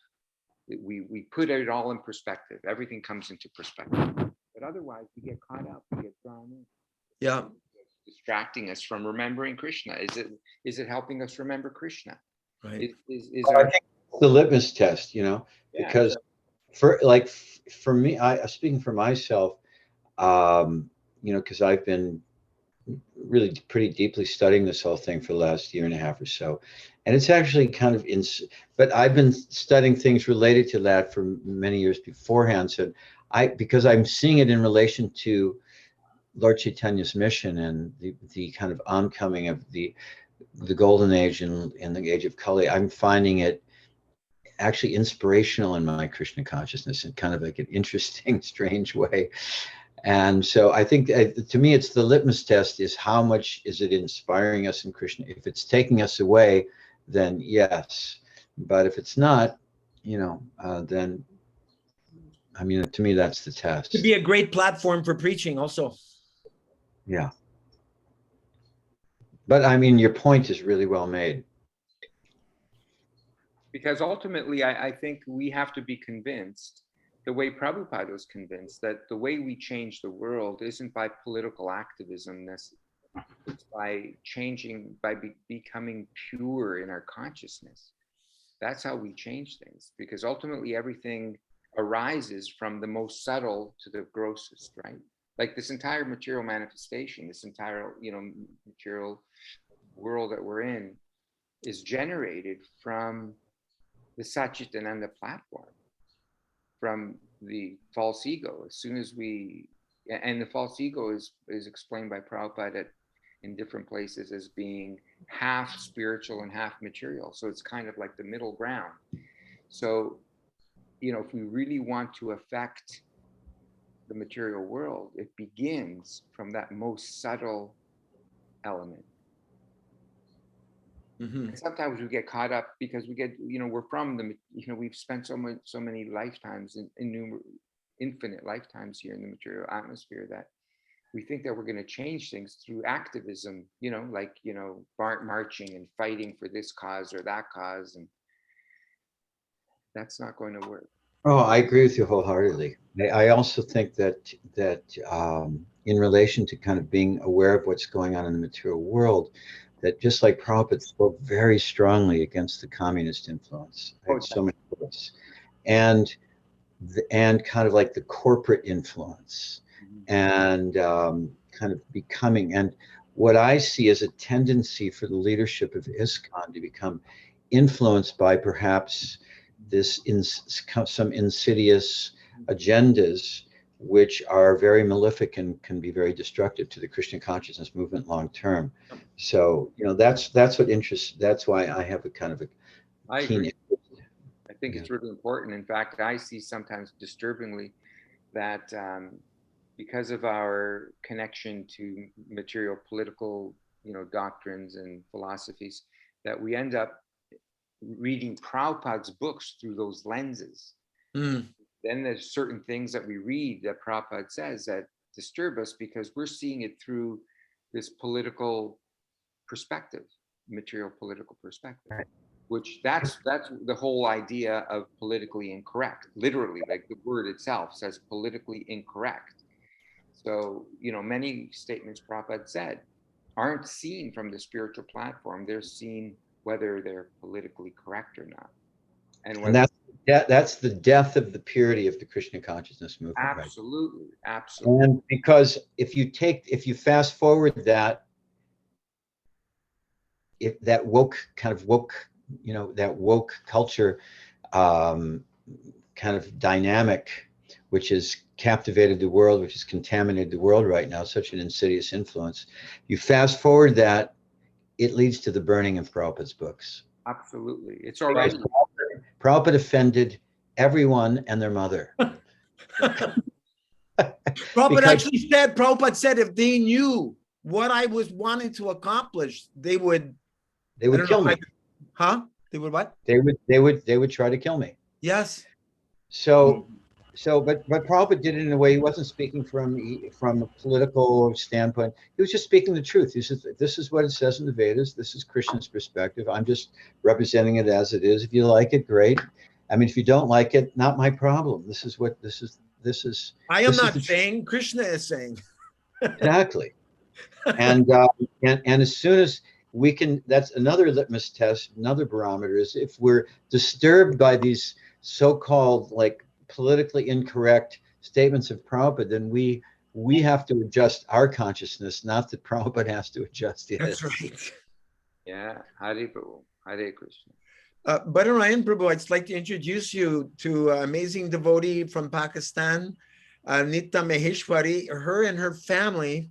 Speaker 5: we put it all in perspective. Everything comes into perspective. But otherwise, we get caught up, we get drawn in.
Speaker 2: Yeah.
Speaker 5: It's distracting us from remembering Krishna. Is it helping us remember Krishna?
Speaker 2: Right.
Speaker 5: Is
Speaker 3: Well, I think the litmus test, you know,
Speaker 5: Yeah,
Speaker 3: because for me, I speaking for myself, you know, because I've been really pretty deeply studying this whole thing for the last year and a half or so, and it's actually kind of but I've been studying things related to that for many years beforehand. So because I'm seeing it in relation to Lord Chaitanya's mission and the kind of oncoming of the golden age and the age of Kali, I'm finding it actually inspirational in my Krishna consciousness in kind of like an interesting, strange way. And so I think to me, it's the litmus test is how much is it inspiring us in Krishna? If it's taking us away, then yes. But if it's not, you know, then, I mean, to me, that's the test.
Speaker 2: Could be a great platform for preaching also.
Speaker 3: Yeah. But I mean, your point is really well made.
Speaker 5: Because ultimately, I think we have to be convinced, the way Prabhupada was convinced, that the way we change the world isn't by political activism. It's by changing, by becoming pure in our consciousness. That's how we change things, because ultimately everything arises from the most subtle to the grossest, right? Like this entire material manifestation, this entire, you know, material world that we're in is generated from the Acyutananda platform, from the false ego. As soon as and the false ego is explained by Prabhupada in different places as being half spiritual and half material. So it's kind of like the middle ground. So, you know, if we really want to affect the material world, it begins from that most subtle element. And sometimes we get caught up because we get, you know, we're from the, you know, we've spent so many lifetimes infinite lifetimes here in the material atmosphere that we think that we're going to change things through activism, you know, like, you know, marching and fighting for this cause or that cause. And that's not going to work.
Speaker 3: Oh, I agree with you wholeheartedly. I also think that in relation to kind of being aware of what's going on in the material world, that just like Prabhupada spoke very strongly against the communist influence
Speaker 5: Oh,
Speaker 3: at so many levels, and and kind of like the corporate influence, and kind of becoming, and what I see as a tendency for the leadership of ISKCON to become influenced by perhaps this some insidious agendas which are very malefic and can be very destructive to the Krishna consciousness movement long term. So, that's what interests, that's why I have a kind of a
Speaker 5: I
Speaker 3: keen
Speaker 5: agree.
Speaker 3: interest.
Speaker 5: I think it's really important. In fact, I see sometimes disturbingly that because of our connection to material political, doctrines and philosophies, that we end up reading Prabhupada's books through those lenses.
Speaker 2: Mm.
Speaker 5: Then there's certain things that we read that Prabhupada says that disturb us because we're seeing it through this political perspective, material political perspective,
Speaker 3: Right.
Speaker 5: which that's the whole idea of politically incorrect. Literally, like the word itself says politically incorrect. So, many statements Prabhupada said aren't seen from the spiritual platform. They're seen whether they're politically correct or not. And
Speaker 3: And that's the death of the purity of the Krishna consciousness movement, right?
Speaker 5: absolutely, absolutely.
Speaker 3: And because if you fast forward that, if that woke that woke culture kind of dynamic, which has captivated the world, which has contaminated the world right now, such an insidious influence, you fast forward that, it leads to the burning of Prabhupada's books.
Speaker 5: Absolutely. It's
Speaker 3: Because
Speaker 5: already.
Speaker 3: Prabhupada offended everyone and their mother.
Speaker 2: Prabhupada said if they knew what I was wanting to accomplish, they would
Speaker 3: kill me.
Speaker 2: Huh? They would what?
Speaker 3: They would try to kill me.
Speaker 2: Yes.
Speaker 3: So but Prabhupada did it in a way, he wasn't speaking from a political standpoint. He was just speaking the truth. He says, this is what it says in the Vedas. This is Krishna's perspective. I'm just representing it as it is. If you like it, great. I mean, if you don't like it, not my problem. This is.
Speaker 2: I am not saying, Krishna is saying.
Speaker 3: Exactly. And as soon as we can, that's another litmus test, another barometer, is if we're disturbed by these so-called like politically incorrect statements of Prabhupada, then we have to adjust our consciousness, not that Prabhupada has to adjust it.
Speaker 2: That's right.
Speaker 5: Yeah. Hare Prabhu. Hare Krishna.
Speaker 2: Bhattarayan Prabhu, I'd like to introduce you to an amazing devotee from Pakistan, Nita Maheshwari. Her and her family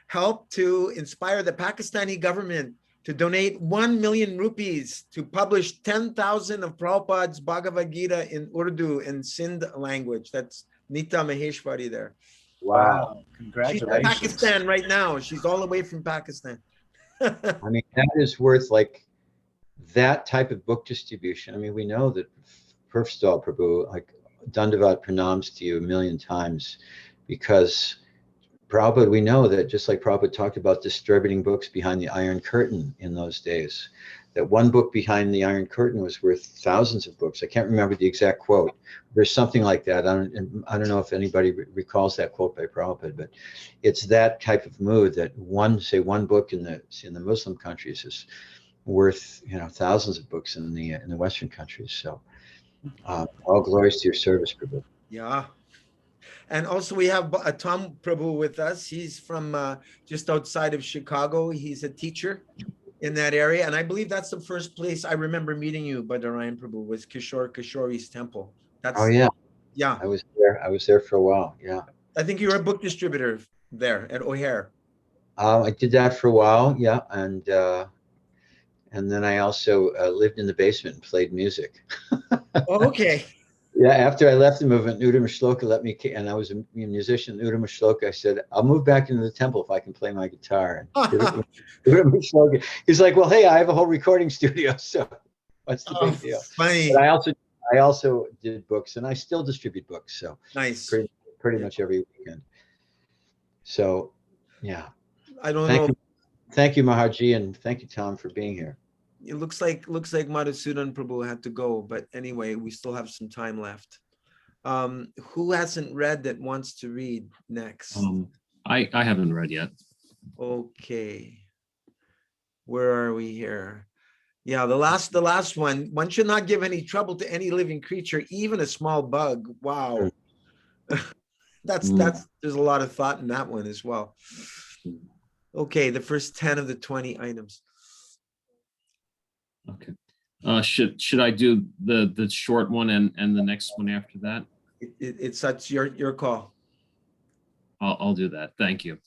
Speaker 2: helped to inspire the Pakistani government to donate 1 million rupees to publish 10,000 of Prabhupada's Bhagavad Gita in Urdu and Sindh language. That's Nita Maheshwari there.
Speaker 3: Wow.
Speaker 1: Congratulations.
Speaker 2: She's in Pakistan right now. She's all the way from Pakistan.
Speaker 3: I mean, that is worth like that type of book distribution. I mean, we know that, first of all, Prabhu, like Dandavat pranams to you a million times, because Prabhupada, we know that just like Prabhupada talked about distributing books behind the Iron Curtain in those days, that one book behind the Iron Curtain was worth thousands of books. I can't remember the exact quote. There's something like that. I don't know if anybody recalls that quote by Prabhupada, but it's that type of mood that one book in the Muslim countries is worth thousands of books in the Western countries. So all glories to your service, Prabhu.
Speaker 2: Yeah. And also we have Tom Prabhu with us. He's from just outside of Chicago. He's a teacher in that area. And I believe that's the first place I remember meeting you, Bhattarayan Prabhu, was Kishori's temple.
Speaker 3: Oh yeah.
Speaker 2: Yeah.
Speaker 3: I was there for a while. Yeah.
Speaker 2: I think you were a book distributor there at O'Hare.
Speaker 3: I did that for a while. Yeah. And then I also lived in the basement and played music.
Speaker 2: Oh, okay.
Speaker 3: Yeah, after I left the movement, Uddhava Shloka let me, and I was a musician, Uddhava Shloka, I said, I'll move back into the temple if I can play my guitar. And Uddhava Shloka, he's like, well, hey, I have a whole recording studio, so what's the big deal?
Speaker 2: Funny.
Speaker 3: But I also did books, and I still distribute books, so
Speaker 2: nice.
Speaker 3: Pretty much every weekend. So, yeah.
Speaker 2: I don't know.
Speaker 3: Thank you, Maharji, and thank you, Tom, for being here.
Speaker 2: It looks like Madhusudan Prabhu had to go, but anyway, we still have some time left. Who hasn't read that wants to read next?
Speaker 6: I haven't read yet.
Speaker 2: Okay. Where are we here? Yeah, the last one. One should not give any trouble to any living creature, even a small bug. Wow. That's there's a lot of thought in that one as well. Okay, the first 10 of the 20 items.
Speaker 6: Okay. Should I do the short one and the next one after that?
Speaker 2: It's such your call.
Speaker 6: I'll do that. Thank you.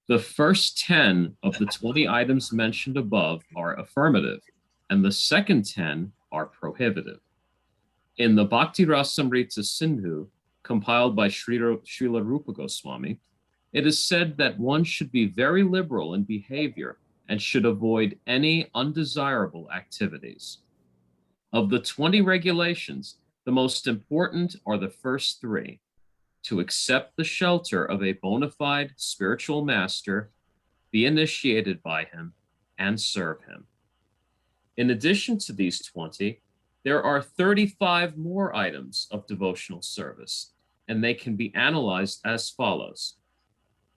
Speaker 6: The first 10 of the 20 items mentioned above are affirmative, and the second 10 are prohibitive. In the Bhakti Rasamrita Sindhu, compiled by Srila Rupa Goswami, it is said that one should be very liberal in behavior and should avoid any undesirable activities. Of the 20 regulations, the most important are the first 3: to accept the shelter of a bona fide spiritual master, be initiated by him, and serve him. In addition to these 20, there are 35 more items of devotional service, and they can be analyzed as follows: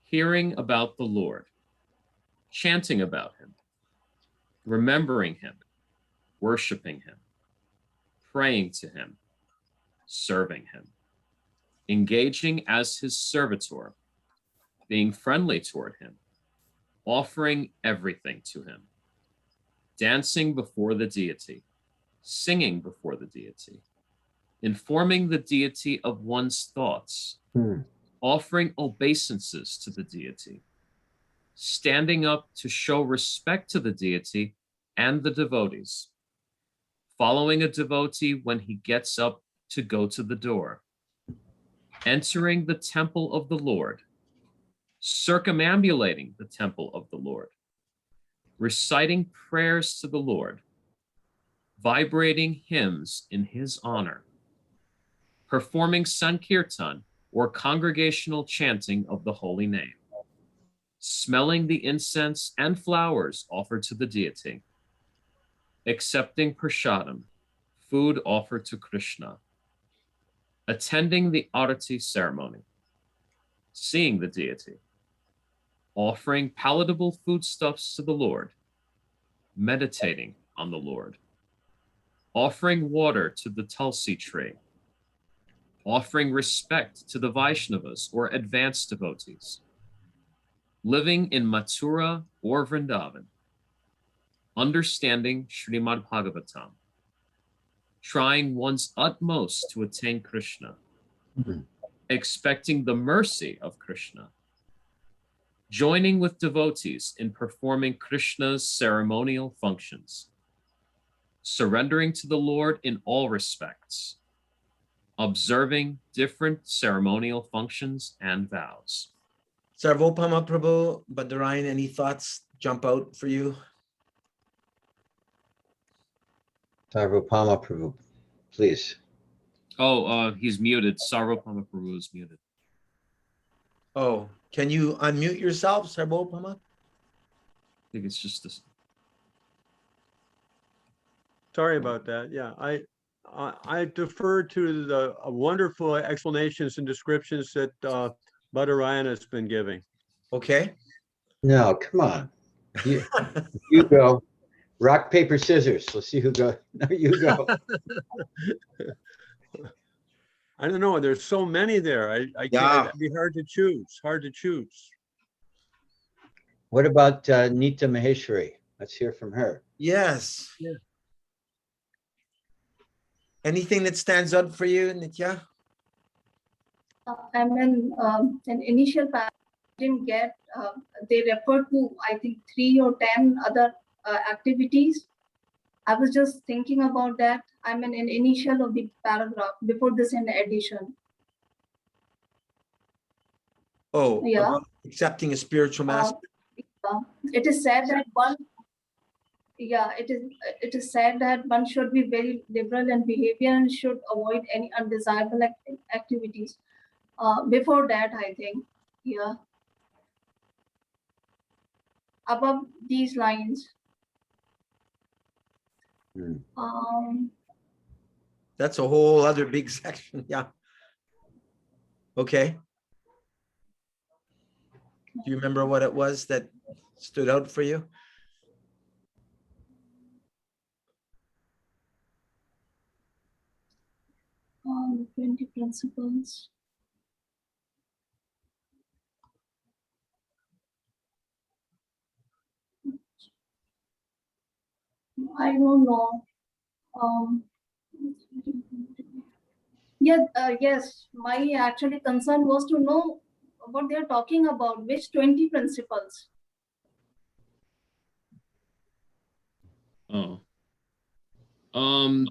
Speaker 6: hearing about the Lord, chanting about him, remembering him, worshiping him, praying to him, serving him, engaging as his servitor, being friendly toward him, offering everything to him, dancing before the deity, singing before the deity, informing the deity of one's thoughts, offering obeisances to the deity, standing up to show respect to the deity and the devotees, following a devotee when he gets up to go to the door, entering the temple of the Lord, circumambulating the temple of the Lord, reciting prayers to the Lord, vibrating hymns in his honor, performing Sankirtan or congregational chanting of the holy name, smelling the incense and flowers offered to the deity, accepting prasadam, food offered to Krishna, attending the arati ceremony, seeing the deity, offering palatable foodstuffs to the Lord, meditating on the Lord, offering water to the Tulsi tree, offering respect to the Vaishnavas or advanced devotees, living in Mathura or Vrindavan, understanding Srimad Bhagavatam, trying one's utmost to attain Krishna, expecting the mercy of Krishna, joining with devotees in performing Krishna's ceremonial functions, surrendering to the Lord in all respects, observing different ceremonial functions and vows.
Speaker 2: Sarvopama Prabhu, Badarayan, any thoughts jump out for you?
Speaker 3: Sarvapama Prabhu, please.
Speaker 6: Oh, he's muted. Sarvapama Prabhu is muted.
Speaker 2: Oh, can you unmute yourself, Sarvopama?
Speaker 6: I think it's just this.
Speaker 4: Sorry about that. Yeah, I defer to the wonderful explanations and descriptions that Badarayan has been giving.
Speaker 2: Okay.
Speaker 3: No, come on. You go. Rock, paper, scissors. Let's see who goes. No, you go.
Speaker 4: I don't know. There's so many there. I
Speaker 2: Yeah.
Speaker 4: can't. It'd be hard to choose. Hard to choose.
Speaker 3: What about Nita Maheshwari? Let's hear from her.
Speaker 2: Yes.
Speaker 4: Yeah.
Speaker 2: Anything that stands out for you, Nitya?
Speaker 7: I'm an initial pack didn't get, they referred to, I think, 3 or 10 other activities. I was just thinking about that. I'm in an initial of the paragraph before this in addition.
Speaker 2: Oh,
Speaker 7: Yeah.
Speaker 2: about accepting a spiritual master.
Speaker 7: It is said that one, yeah, it is said that one should be very liberal in behavior and should avoid any undesirable activities. Before that, I think, yeah. Above these lines.
Speaker 2: That's a whole other big section. Yeah. Okay. Do you remember what it was that stood out for you?
Speaker 7: 20 principles. I don't know. Um, yeah, yes, my actually concern was to know what they're talking about, which 20 principles.
Speaker 6: Oh.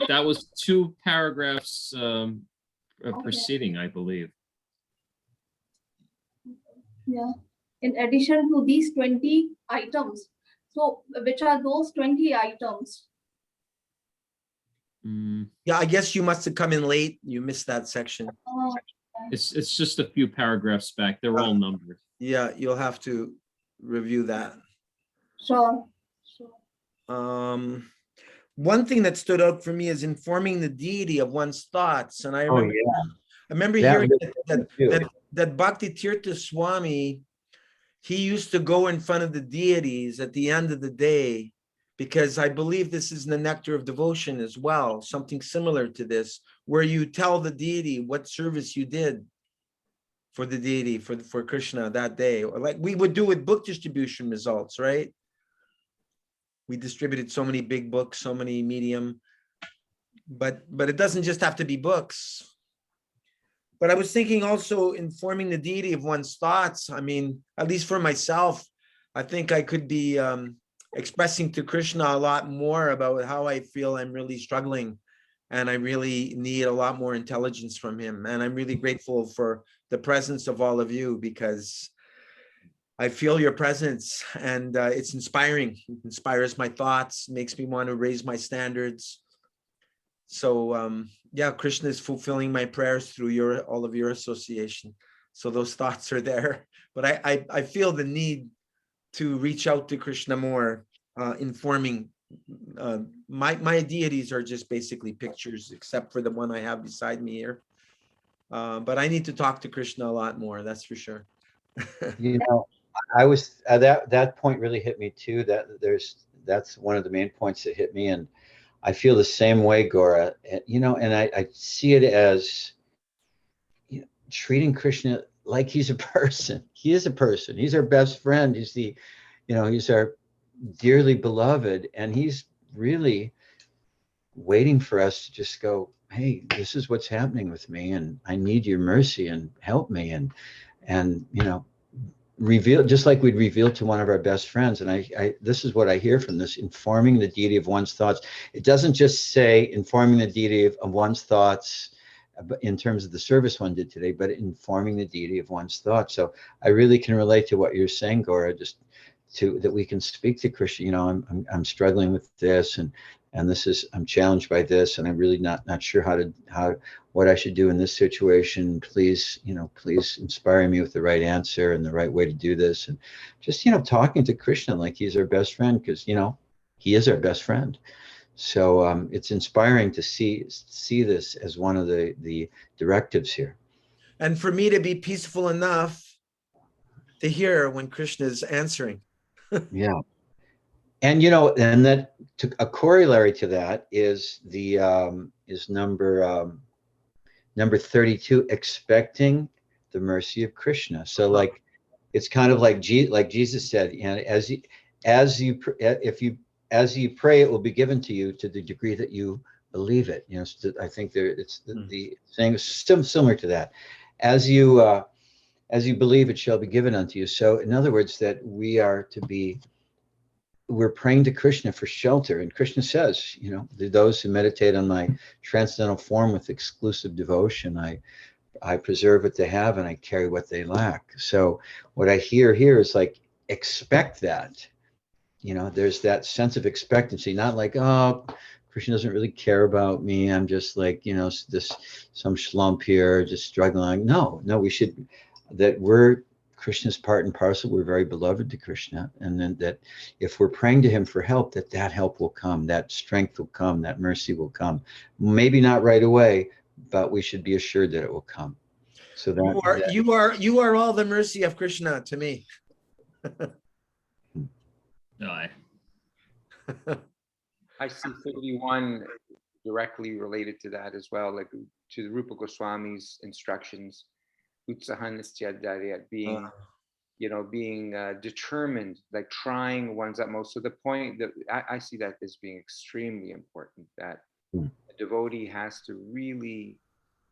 Speaker 6: That was 2 paragraphs
Speaker 7: Okay.
Speaker 6: preceding, I believe.
Speaker 7: Yeah. In addition to these 20 items. So which are those 20 items?
Speaker 2: Yeah, I guess you must have come in late. You missed that section.
Speaker 6: It's just a few paragraphs back. They're all numbered.
Speaker 2: Yeah, you'll have to review that.
Speaker 7: Sure.
Speaker 2: One thing that stood out for me is informing the deity of one's thoughts. And I remember, I remember
Speaker 3: That
Speaker 2: hearing
Speaker 3: was
Speaker 2: that Bhakti Tirtha Swami, he used to go in front of the deities at the end of the day, because I believe this is in the nectar of devotion as well, something similar to this, where you tell the deity what service you did for the deity, for Krishna that day, or like we would do with book distribution results, right? We distributed so many big books, so many medium, but it doesn't just have to be books. But I was thinking also informing the deity of one's thoughts. I mean, at least for myself, I think I could be expressing to Krishna a lot more about how I feel I'm really struggling, and I really need a lot more intelligence from him. And I'm really grateful for the presence of all of you, because I feel your presence, and it's inspiring. It inspires my thoughts, makes me want to raise my standards. So yeah, Krishna is fulfilling my prayers through all of your association. So those thoughts are there, but I feel the need to reach out to Krishna more, informing. My deities are just basically pictures, except for the one I have beside me here. But I need to talk to Krishna a lot more, that's for sure.
Speaker 3: You know, I was that point really hit me too. That's one of the main points that hit me, and I feel the same way, Gora. You know, and I see it as, you know, treating Krishna like he's a person. He is a person. He's our best friend. He's he's our dearly beloved, and he's really waiting for us to just go, hey, this is what's happening with me, and I need your mercy and help me, and you know, reveal, just like we'd reveal to one of our best friends. And I this is what I hear from this: informing the deity of one's thoughts. It doesn't just say informing the deity of one's thoughts in terms of the service one did today, but informing the deity of one's thoughts. So I really can relate to what you're saying, Gora, just that we can speak to Krishna. You know, I'm struggling with this, and this is, I'm challenged by this, and I'm really not sure what I should do in this situation. Please, you know, please inspire me with the right answer and the right way to do this. And just, you know, talking to Krishna like he's our best friend, because, you know, he is our best friend. So it's inspiring to see this as one of the directives here. And
Speaker 2: for me to be peaceful enough to hear when Krishna is answering.
Speaker 3: Yeah. And, you know, and that a corollary to that is is number 32, expecting the mercy of Krishna. So like, it's kind of like Jesus said, you know, as you pray, it will be given to you to the degree that you believe it. You know, so I think it's the saying is similar to that. As you believe, it shall be given unto you. So in other words, that we're praying to Krishna for shelter. And Krishna says, you know, those who meditate on my transcendental form with exclusive devotion, I preserve what they have and I carry what they lack. So what I hear here is like, expect that. You know, there's that sense of expectancy, not like, oh, Krishna doesn't really care about me. I'm just like, you know, some schlump here, just struggling. No, we should, that we're Krishna's part and parcel. We're very beloved to Krishna, and then that if we're praying to him for help, that help will come, that strength will come, that mercy will come. Maybe not right away, but we should be assured that it will come. So
Speaker 2: you are all the mercy of Krishna to me.
Speaker 6: No,
Speaker 5: I see 31 directly related to that as well, like to the Rupa Goswami's instructions, being, being determined, like trying one's utmost. So the point that I see that as being extremely important, that a devotee has to really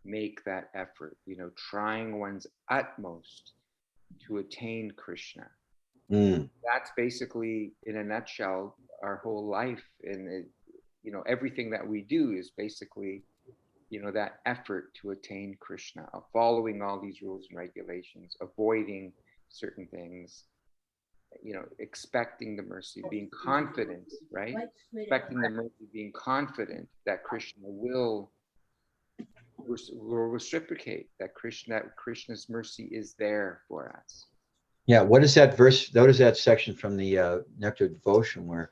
Speaker 5: make that effort, trying one's utmost to attain Krishna. That's basically, in a nutshell, our whole life. And everything that we do is basically, that effort to attain Krishna, of following all these rules and regulations, avoiding certain things, expecting the mercy, being confident, right? Expecting the mercy, being confident that Krishna will reciprocate, that Krishna's mercy is there for us.
Speaker 3: Yeah, what is that verse? What is that section from the Nectar Devotion where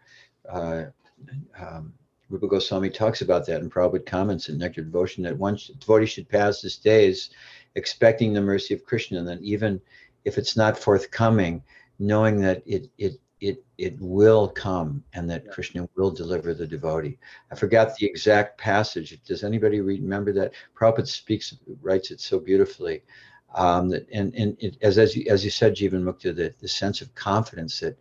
Speaker 3: Rupa Goswami talks about that, and Prabhupada comments in Nectar Devotion that one devotee should pass his days expecting the mercy of Krishna, and then even if it's not forthcoming, knowing that it will come and that Krishna will deliver the devotee. I forgot the exact passage. Does anybody remember that? Prabhupada writes it so beautifully. As you said, Jivan Mukta, the sense of confidence that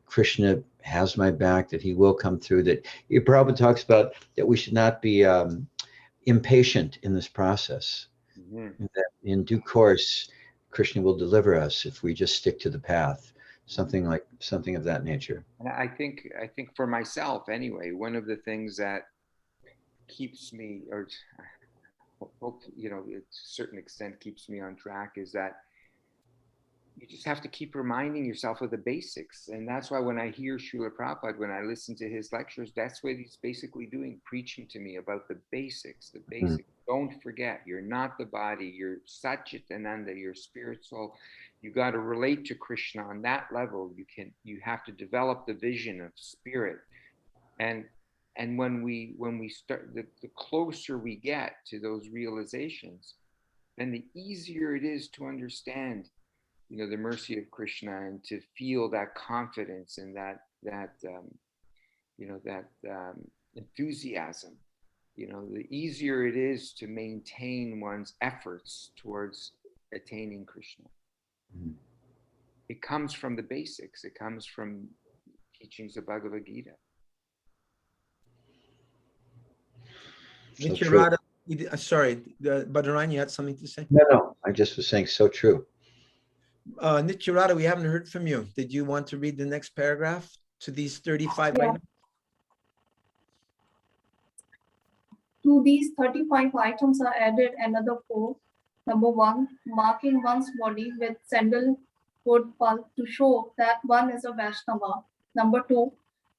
Speaker 3: Krishna has my back, that he will come through, that Prabhupada talks about that we should not be impatient in this process. That in due course, Krishna will deliver us if we just stick to the path, something of that nature.
Speaker 5: And I think for myself anyway, one of the things that keeps me, or hope, to a certain extent keeps me on track, is that you just have to keep reminding yourself of the basics. And that's why when I hear Srila Prabhupada, when I listen to his lectures, that's what he's basically doing, preaching to me about the basics. Don't forget, you're not the body, you're Acyutananda, you're spirit soul. You got to relate to Krishna on that level. You have to develop the vision of spirit. And when we start, the closer we get to those realizations, then the easier it is to understand, the mercy of Krishna, and to feel that confidence and that enthusiasm. The easier it is to maintain one's efforts towards attaining Krishna. It comes from the basics. It comes from teachings of Bhagavad Gita.
Speaker 2: Nityarada, sorry, Badharan, you had something to say?
Speaker 3: No, I just was saying so true.
Speaker 2: Nityarada, we haven't heard from you. Did you want to read the next paragraph to these 35 items?
Speaker 7: To these 35 items are added another 4. Number 1, marking one's body with sandalwood pulp to show that one is a Vaishnava. Number 2,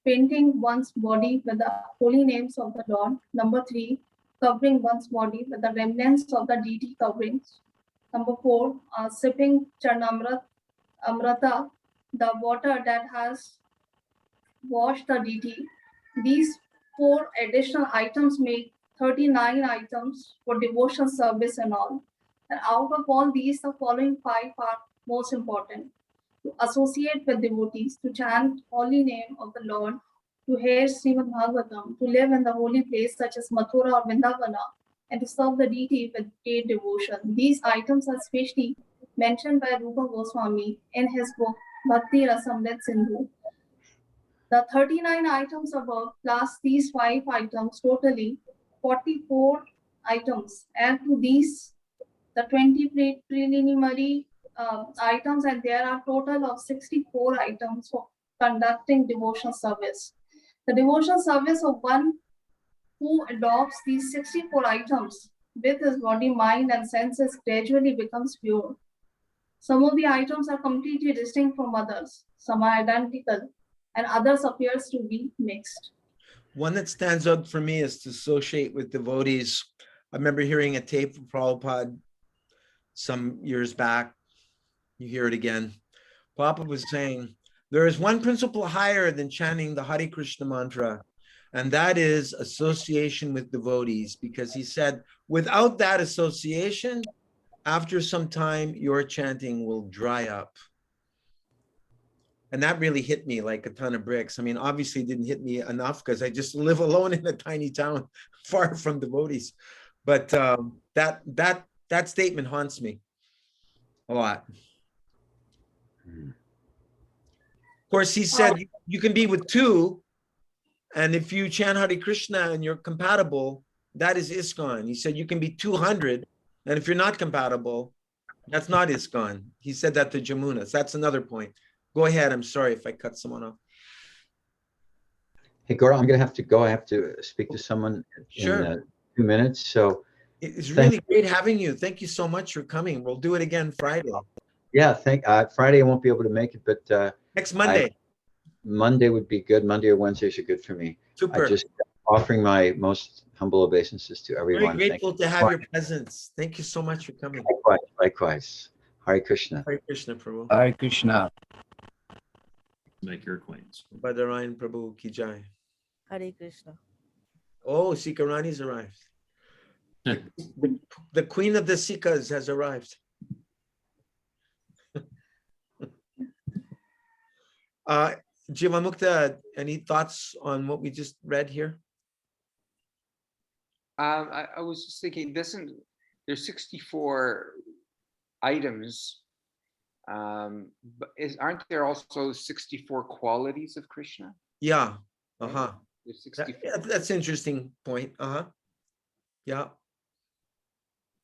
Speaker 7: painting one's body with the holy names of the Lord. Number 3, covering one's body with the remnants of the deity coverings. Number 4, sipping Charnamrita, the water that has washed the deity. These 4 additional items make 39 items for devotional service and all. And out of all these, the following 5 are most important: to associate with devotees, to chant holy name of the Lord, to hear Srimad Bhagavatam, to live in the holy place such as Mathura or Vrindavana, and to serve the deity with great devotion. These items are specially mentioned by Rupa Goswami in his book Bhakti Rasamrit Sindhu. The 39 items above plus these 5 items, totally 44 items. Add to these the 20 preliminary items, and there are total of 64 items for conducting devotional service. The devotional service of one who adopts these 64 items with his body, mind, and senses gradually becomes pure. Some of the items are completely distinct from others. Some are identical, and others appears to be mixed.
Speaker 2: One that stands out for me is to associate with devotees. I remember hearing a tape from Prabhupada some years back, You hear it again. Papa was saying, there is one principle higher than chanting the Hare Krishna mantra, and that is association with devotees, because he said, without that association, after some time, your chanting will dry up. And that really hit me like a ton of bricks. I mean, obviously it didn't hit me enough because I just live alone in a tiny town far from devotees. But that statement haunts me a lot. Of course, he said you can be with two, and if you chant Hare Krishna and you're compatible, that is ISKCON. He said you can be 200, and if you're not compatible, that's not ISKCON. He said that to Jamuna. So that's another point. Go ahead. I'm sorry if I cut someone off.
Speaker 3: Hey, Gordon, I'm going to have to go. I have to speak to someone
Speaker 2: Sure.
Speaker 3: in 2 minutes. So
Speaker 2: it's really great having you. Thank you so much for coming. We'll do it again Friday.
Speaker 3: Yeah, Friday I won't be able to make it, but
Speaker 2: next Monday.
Speaker 3: Monday would be good. Monday or Wednesdays are good for me.
Speaker 2: Super.
Speaker 3: I just offering my most humble obeisances to everyone.
Speaker 2: Very grateful to have your presence. Thank you so much for coming.
Speaker 3: Likewise. Hare Krishna.
Speaker 2: Hare Krishna, Prabhu.
Speaker 1: Hare Krishna.
Speaker 6: Make your acquaintance.
Speaker 2: Badarayan Prabhu ki jai.
Speaker 8: Hare Krishna.
Speaker 2: Oh, Sikarani's arrived. The queen of the Sikas has arrived. Jivamukta, any thoughts on what we just read here?
Speaker 5: I was just thinking, there's 64 items, but aren't there also 64 qualities of Krishna?
Speaker 2: Yeah. Uh-huh.
Speaker 5: There's 64.
Speaker 2: That's an interesting point. Uh-huh. Yeah.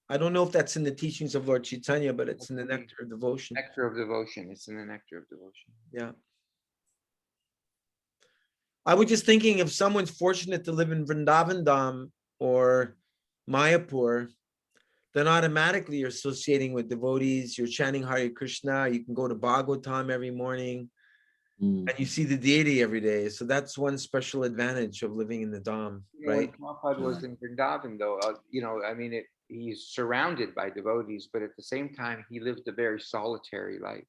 Speaker 2: I don't know if that's in the teachings of Lord Caitanya, but it's in the Nectar of Devotion.
Speaker 5: Nectar of Devotion. It's in the Nectar of Devotion.
Speaker 2: Yeah. I was just thinking, if someone's fortunate to live in Vrindavan Dham or Mayapur, then automatically you're associating with devotees, you're chanting Hare Krishna, you can go to Bhagavatam every morning, and you see the deity every day. So that's one special advantage of living in the Dham, right?
Speaker 5: When Prabhupada was in Vrindavan, though, I mean, he's surrounded by devotees, but at the same time, he lived a very solitary life.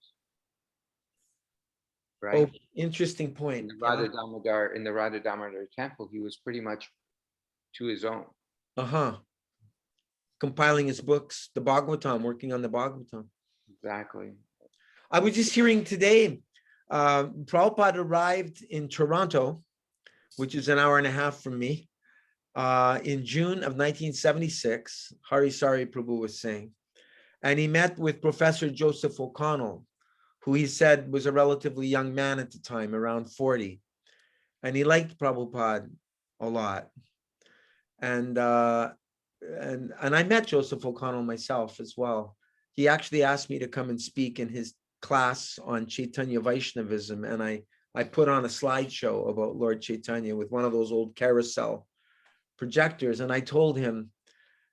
Speaker 5: Right.
Speaker 2: Oh, interesting point.
Speaker 5: In the Radha Damodar temple, he was pretty much to his own.
Speaker 2: Uh-huh. Compiling his books, the Bhagavatam, working on the Bhagavatam.
Speaker 5: Exactly.
Speaker 2: I was just hearing today, Prabhupada arrived in Toronto, which is an hour and a half from me, in June of 1976, Harisari Prabhu was saying. And he met with Professor Joseph O'Connell, who he said was a relatively young man at the time, around 40. And he liked Prabhupada a lot. And I met Joseph O'Connell myself as well. He actually asked me to come and speak in his class on Chaitanya Vaishnavism. And I put on a slideshow about Lord Chaitanya with one of those old carousel projectors. And I told him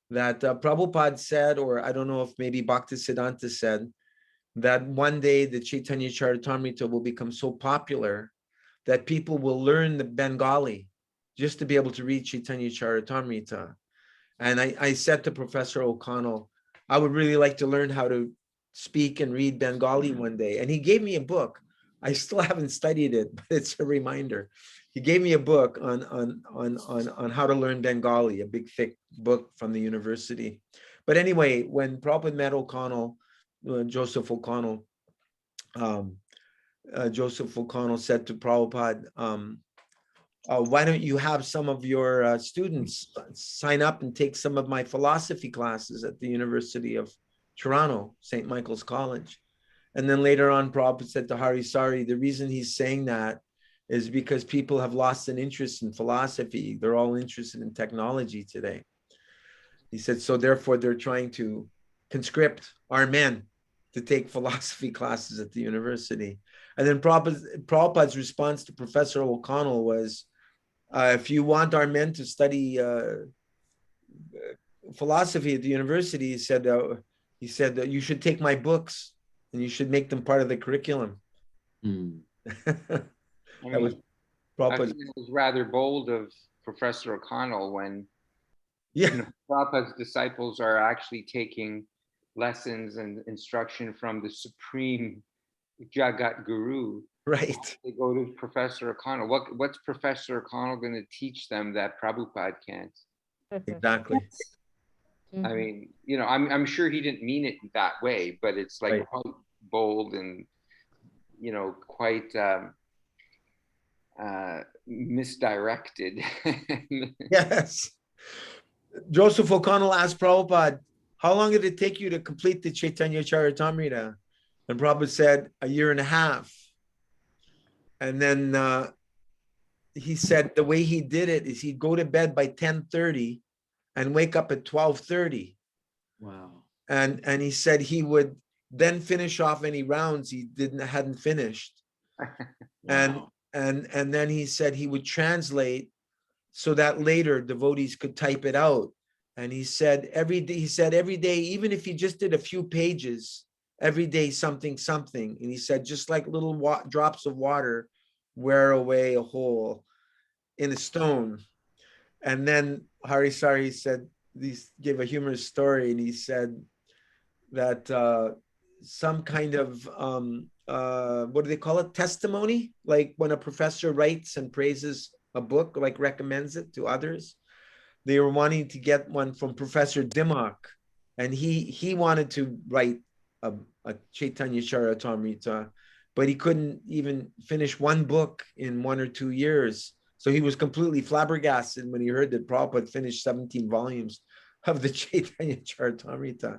Speaker 2: that Prabhupada said, or I don't know if maybe Bhaktisiddhanta said, that one day the Chaitanya Charitamrita will become so popular that people will learn the Bengali just to be able to read Chaitanya Charitamrita. And I said to Professor O'Connell, I would really like to learn how to speak and read Bengali one day. And he gave me a book. I still haven't studied it, but it's a reminder. He gave me a book on how to learn Bengali, a big thick book from the university. But anyway, when Prabhupada met O'Connell, Joseph O'Connell said to Prabhupada, why don't you have some of your students sign up and take some of my philosophy classes at the University of Toronto, St. Michael's College. And then later on, Prabhupada said to Harisari, the reason he's saying that is because people have lost an interest in philosophy. They're all interested in technology today. He said, so therefore they're trying to conscript our men to take philosophy classes at the university. And then Prabhupada's response to Professor O'Connell was, if you want our men to study philosophy at the university, he said that you should take my books and you should make them part of the curriculum.
Speaker 5: I think it was rather bold of Professor O'Connell when Prabhupada's disciples are actually taking lessons and instruction from the supreme Jagat Guru.
Speaker 2: Right.
Speaker 5: They go to Professor O'Connell. What's Professor O'Connell going to teach them that Prabhupada can't?
Speaker 2: Exactly.
Speaker 5: I mean, I'm sure he didn't mean it that way, but it's like
Speaker 2: Right.
Speaker 5: quite bold and, quite misdirected.
Speaker 2: Yes. Joseph O'Connell asked Prabhupada, how long did it take you to complete the Chaitanya Charitamrita? And Prabhupada said, a year and a half. And then he said the way he did it is he'd go to bed by 10:30 and wake up at 12:30.
Speaker 6: Wow.
Speaker 2: And he said he would then finish off any rounds he hadn't finished.
Speaker 6: Wow.
Speaker 2: And then he said he would translate so that later devotees could type it out. And he said every day, even if he just did a few pages, every day something. And he said just like little drops of water wear away a hole in a stone. And then Harisari said, gave a humorous story, and he said that some kind of what do they call it? Testimony, like when a professor writes and praises a book, like recommends it to others. They were wanting to get one from Professor Dimmock, and he wanted to write a Chaitanya Charitamrita, but he couldn't even finish one book in 1 or 2 years. So he was completely flabbergasted when he heard that Prabhupada finished 17 volumes of the Chaitanya Charitamrita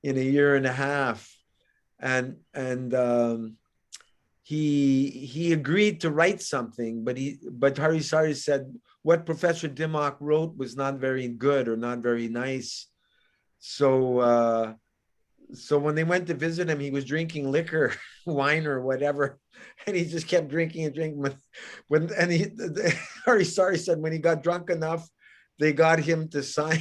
Speaker 2: in a year and a half. And he agreed to write something, but Harisari said what Professor Dimmock wrote was not very good or not very nice. So when they went to visit him, he was drinking liquor, wine or whatever, and he just kept drinking and drinking. Harisari said when he got drunk enough, they got him to sign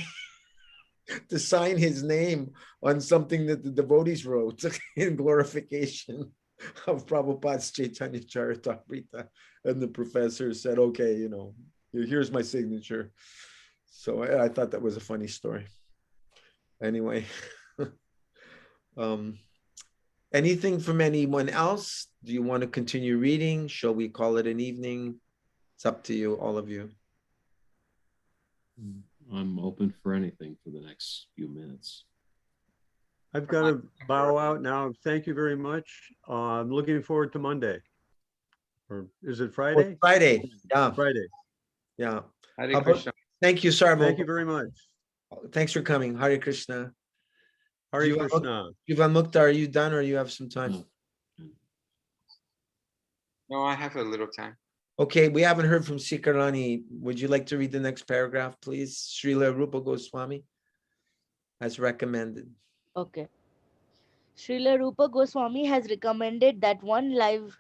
Speaker 2: his name on something that the devotees wrote in glorification of Prabhupada's Chaitanya Charitamrita. And the professor said, okay, here's my signature. So I thought that was a funny story. Anyway, anything from anyone else? Do you want to continue reading? Shall we call it an evening? It's up to you, all of you.
Speaker 6: I'm open for anything for the next few minutes.
Speaker 4: I've got to bow out now. Thank you very much. I'm looking forward to Monday. Or is it Friday?
Speaker 2: Friday, yeah.
Speaker 4: Friday.
Speaker 2: Yeah.
Speaker 5: Hare Krishna.
Speaker 2: Thank you, Sarmo.
Speaker 4: Thank you very much.
Speaker 2: Thanks for coming. Hare Krishna.
Speaker 4: Hare Krishna.
Speaker 2: Jivan Mukta, are you done or you have some time?
Speaker 5: No, I have a little time.
Speaker 2: Okay, we haven't heard from Sikarani. Would you like to read the next paragraph, please? Srila Rupa Goswami has recommended.
Speaker 8: Okay. Srila Rupa Goswami has recommended that one live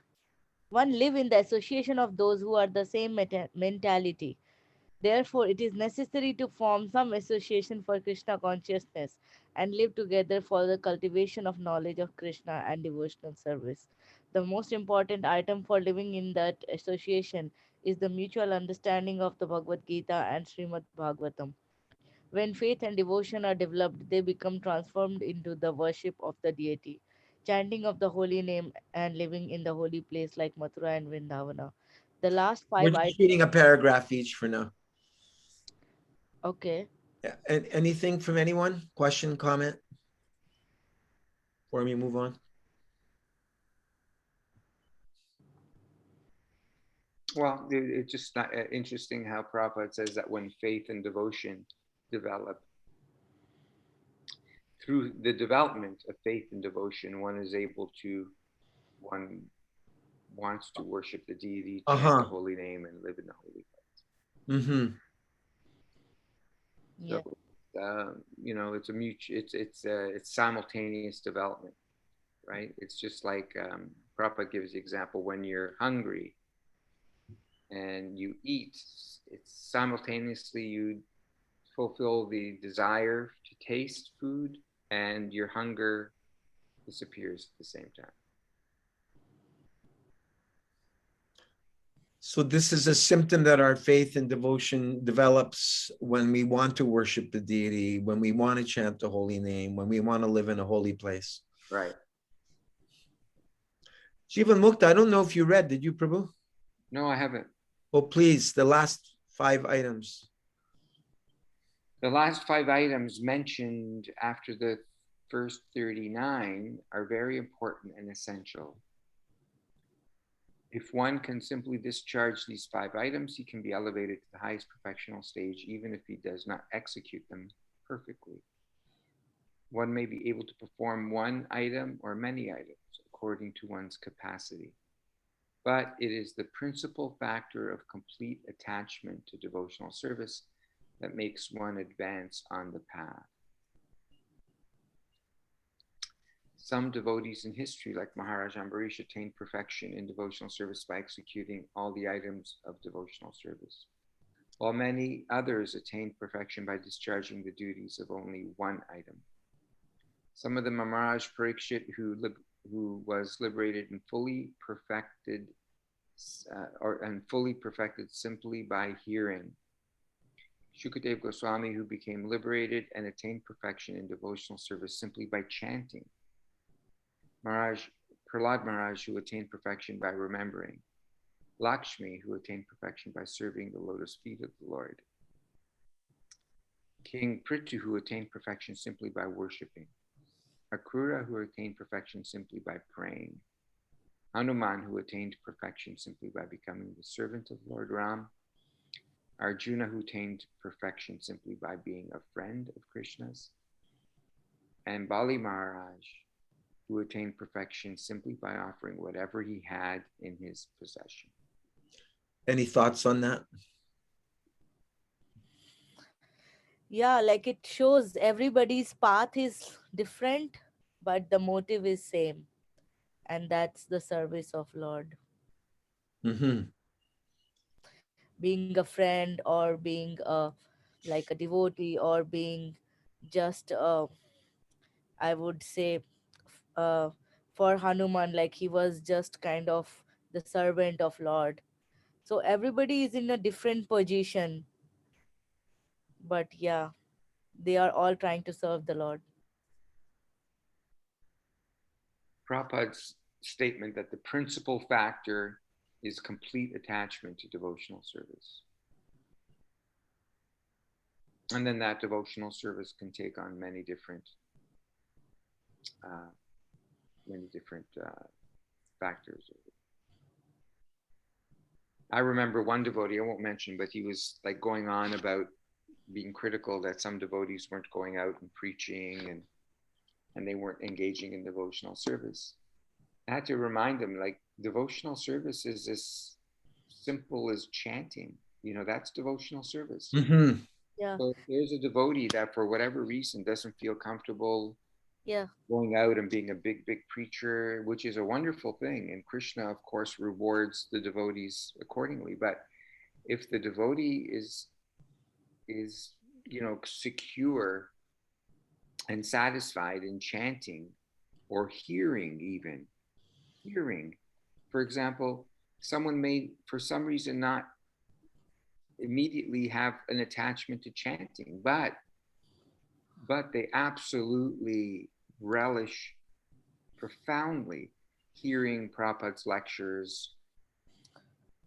Speaker 8: in the association of those who are the same mentality. Therefore, it is necessary to form some association for Krishna consciousness and live together for the cultivation of knowledge of Krishna and devotional service. The most important item for living in that association is the mutual understanding of the Bhagavad Gita and Srimad Bhagavatam. When faith and devotion are developed, they become transformed into the worship of the deity, chanting of the holy name, and living in the holy place like Mathura and Vrindavana. The last
Speaker 2: We're
Speaker 8: five
Speaker 2: just
Speaker 8: items.
Speaker 2: reading a paragraph each for now.
Speaker 8: Okay.
Speaker 2: Yeah. And anything from anyone? Question, comment? Before we move on.
Speaker 5: Well, it's just not interesting how Prabhupada says that when faith and devotion develop, through the development of faith and devotion, one wants to worship the deity, chant the holy name, and live in the holy place.
Speaker 2: Mm-hmm.
Speaker 8: Yeah.
Speaker 5: So, it's simultaneous development, right? It's just like Prabhupada gives the example when you're hungry and you eat, it's simultaneously you fulfill the desire to taste food and your hunger disappears at the same time.
Speaker 2: So this is a symptom that our faith and devotion develops when we want to worship the deity, when we want to chant the holy name, when we want to live in a holy place.
Speaker 5: Right.
Speaker 2: Jivan Mukta, I don't know if you read, did you, Prabhu?
Speaker 5: No, I haven't.
Speaker 2: Oh, please, the last 5 items.
Speaker 5: The last 5 items mentioned after the first 39 are very important and essential. If one can simply discharge these 5 items, he can be elevated to the highest perfectional stage, even if he does not execute them perfectly. One may be able to perform one item or many items according to one's capacity. But it is the principal factor of complete attachment to devotional service that makes one advance on the path. Some devotees in history, like Maharaj Ambarish, attained perfection in devotional service by executing all the items of devotional service, while many others attained perfection by discharging the duties of only one item. Some of the Maharaj Parikshit, who was liberated and fully perfected, simply by hearing. Shukadev Goswami, who became liberated and attained perfection in devotional service simply by chanting. Prahlad Maharaj, who attained perfection by remembering. Lakshmi, who attained perfection by serving the lotus feet of the Lord. King Prithu, who attained perfection simply by worshipping. Akrura, who attained perfection simply by praying. Hanuman, who attained perfection simply by becoming the servant of Lord Ram. Arjuna, who attained perfection simply by being a friend of Krishna's. And Bali Maharaj, who attained perfection simply by offering whatever he had in his possession.
Speaker 2: Any thoughts on that?
Speaker 8: Yeah, like it shows everybody's path is different, but the motive is same. And that's the service of Lord.
Speaker 2: Mm-hmm.
Speaker 8: Being a friend or being like a devotee or being just, I would say, uh, for Hanuman, like he was just kind of the servant of Lord. So everybody is in a different position, but yeah, they are all trying to serve the Lord.
Speaker 5: Prabhupada's statement that the principal factor is complete attachment to devotional service. And then that devotional service can take on many different factors. I remember one devotee, I won't mention, but he was like going on about being critical that some devotees weren't going out and preaching and they weren't engaging in devotional service. I had to remind them, like, devotional service is as simple as chanting. You know, that's devotional service.
Speaker 2: Mm-hmm.
Speaker 8: Yeah.
Speaker 5: So if there's a devotee that for whatever reason doesn't feel comfortable going out and being a big preacher, which is a wonderful thing. And Krishna, of course, rewards the devotees accordingly. But if the devotee is secure and satisfied in chanting or hearing, for example, someone may, for some reason, not immediately have an attachment to chanting, but they absolutely relish profoundly hearing Prabhupada's lectures,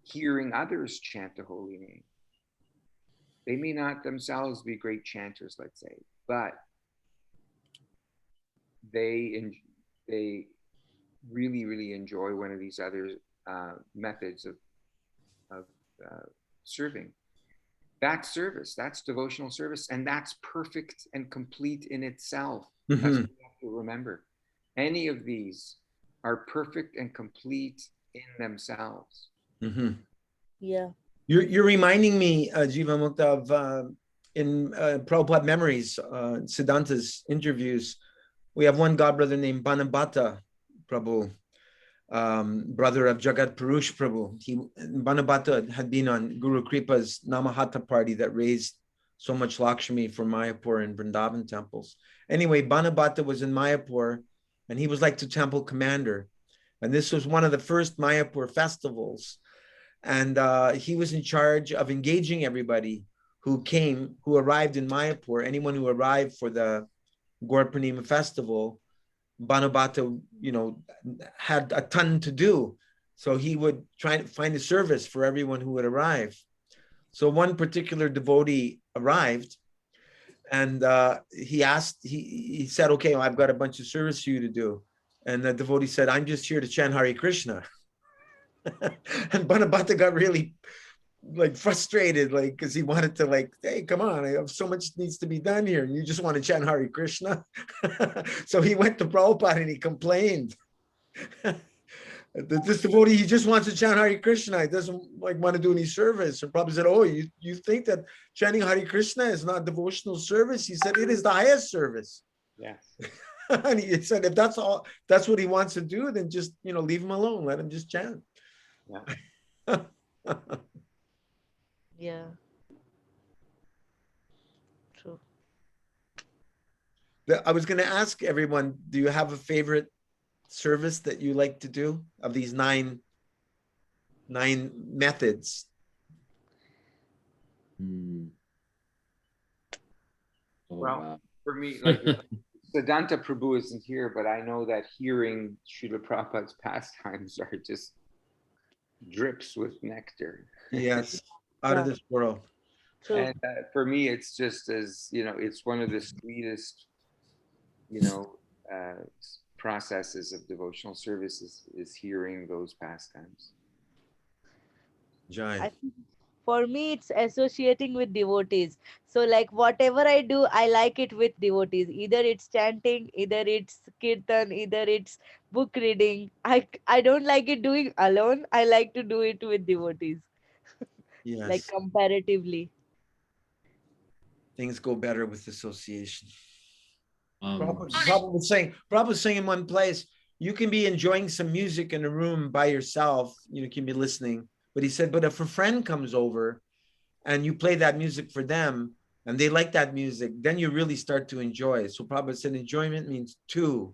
Speaker 5: hearing others chant the holy name. They may not themselves be great chanters, let's say, but they really enjoy one of these other methods of serving. That's service, that's devotional service, and that's perfect and complete in itself.
Speaker 2: Mm-hmm.
Speaker 5: That's what we have to remember. Any of these are perfect and complete in themselves.
Speaker 2: Mm-hmm.
Speaker 8: Yeah.
Speaker 2: You're reminding me, Jiva Mukta, of in Prabhupada Memories, Siddhanta's interviews, we have one godbrother named Banabhata Prabhu, brother of Jagat Purush Prabhu. Banabhata had been on Guru Kripa's Namahata party that raised so much Lakshmi for Mayapur and Vrindavan temples. Anyway, Banabhata was in Mayapur and he was like the temple commander. And this was one of the first Mayapur festivals. And he was in charge of engaging everybody who arrived in Mayapur, anyone who arrived for the Gaur Purnima festival. Bhanubhata, had a ton to do. So he would try to find a service for everyone who would arrive. So one particular devotee arrived, and he said, okay, well, I've got a bunch of service for you to do. And the devotee said, I'm just here to chant Hare Krishna. And Bhanubhata got really frustrated, because he wanted to hey, come on, I have so much needs to be done here, and you just want to chant Hare Krishna. So he went to Prabhupada and he complained. This devotee, he just wants to chant Hare Krishna. He doesn't want to do any service. And Prabhupada said, oh, you think that chanting Hare Krishna is not devotional service? He said, it is the highest service.
Speaker 5: Yeah.
Speaker 2: And he said, if that's what he wants to do, then just, leave him alone. Let him just chant.
Speaker 5: Yeah.
Speaker 8: Yeah. True.
Speaker 2: I was going to ask everyone, do you have a favorite service that you like to do of these nine methods?
Speaker 6: Hmm. Oh,
Speaker 5: Well,
Speaker 6: wow.
Speaker 5: for me, Siddhanta Prabhu isn't here, but I know that hearing Srila Prabhupada's pastimes are just drips with nectar.
Speaker 2: Yes, out of this world.
Speaker 8: True.
Speaker 5: And for me, it's just it's one of the sweetest, processes of devotional services is hearing those pastimes.
Speaker 2: Jai.
Speaker 8: For me, it's associating with devotees. So whatever I do, I like it with devotees. Either it's chanting, either it's kirtan, either it's book reading. I don't like it doing alone. I like to do it with devotees.
Speaker 2: Yes.
Speaker 8: Comparatively.
Speaker 2: Things go better with association.
Speaker 6: Um,
Speaker 2: Prabhupada was saying in one place, you can be enjoying some music in a room by yourself, you can be listening. But he said, but if a friend comes over and you play that music for them and they like that music, then you really start to enjoy. So Prabhupada said enjoyment means two.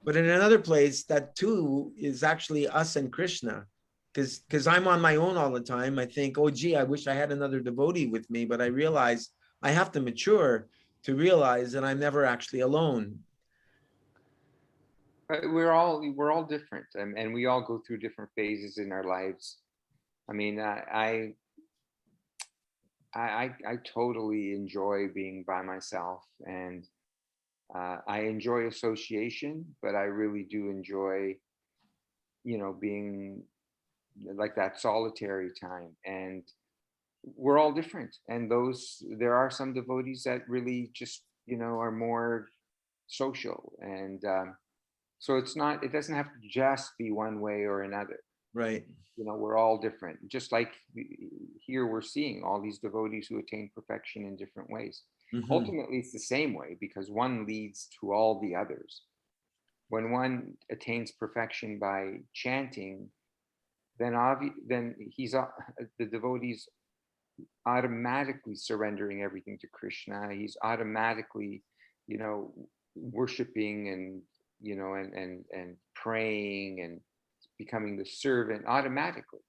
Speaker 2: But in another place, that two is actually us and Krishna. Because I'm on my own all the time. I think, oh, gee, I wish I had another devotee with me. But I realize I have to mature to realize that I'm never actually alone.
Speaker 5: We're all different, and we all go through different phases in our lives. I mean, I totally enjoy being by myself, and I enjoy association, but I really do enjoy, being like that solitary time. And we're all different, and there are some devotees that really just are more social, and so it doesn't have to just be one way or another.
Speaker 2: Right.
Speaker 5: We're all different. Just like here, we're seeing all these devotees who attain perfection in different ways.
Speaker 2: Mm-hmm.
Speaker 5: Ultimately, it's the same way because one leads to all the others. When one attains perfection by chanting, then the devotee's automatically surrendering everything to Krishna. He's automatically, worshiping and and praying and becoming the servant automatically,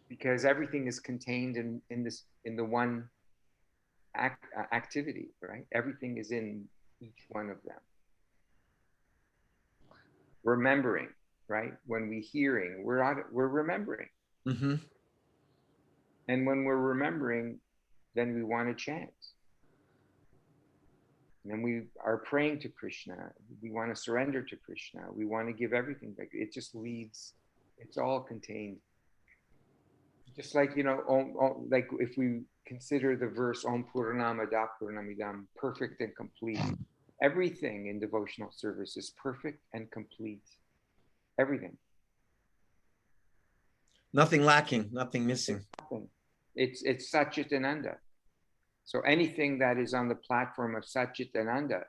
Speaker 5: because everything is contained in the one activity, right? Everything is in each one of them. Remembering, right? When we're hearing, we're remembering.
Speaker 2: Mm-hmm.
Speaker 5: And when we're remembering, then we want to chant. And we are praying to Krishna. We want to surrender to Krishna. We want to give everything back. It just leads, it's all contained. Just like, like if we consider the verse Om Purnamada Purnamidam, perfect and complete. Everything in devotional service is perfect and complete. Everything.
Speaker 2: Nothing lacking, nothing missing.
Speaker 5: It's Acyutananda. So anything that is on the platform of Acyutananda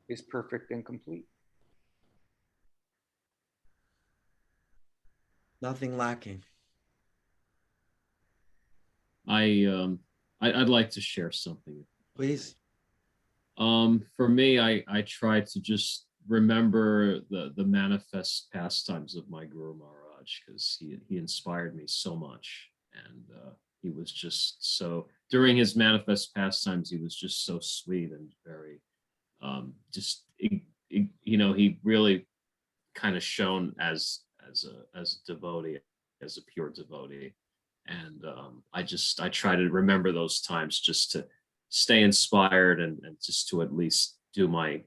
Speaker 5: is perfect and complete.
Speaker 2: Nothing lacking.
Speaker 6: I'd like to share something.
Speaker 2: Please.
Speaker 6: For me, I try to just remember the manifest pastimes of my Guru Maharaj. Maharaj, because he inspired me so much. And he was just so, during his manifest pastimes, he was just so sweet and very, he really kind of shone as a devotee, as a pure devotee. And I try to remember those times just to stay inspired and just to at least do my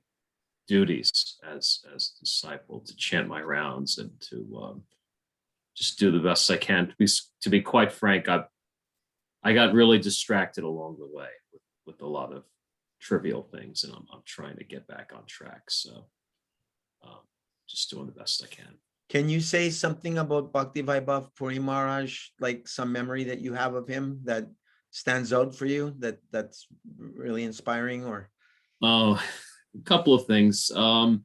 Speaker 6: duties as a disciple, to chant my rounds and to just do the best I can. To be quite frank, I got really distracted along the way with a lot of trivial things, and I'm trying to get back on track. So just doing the best I can.
Speaker 2: Can you say something about Bhakti Vaibhav Puri Maharaj, like some memory that you have of him that stands out for you, that's really inspiring? Or
Speaker 6: Oh, a couple of things. I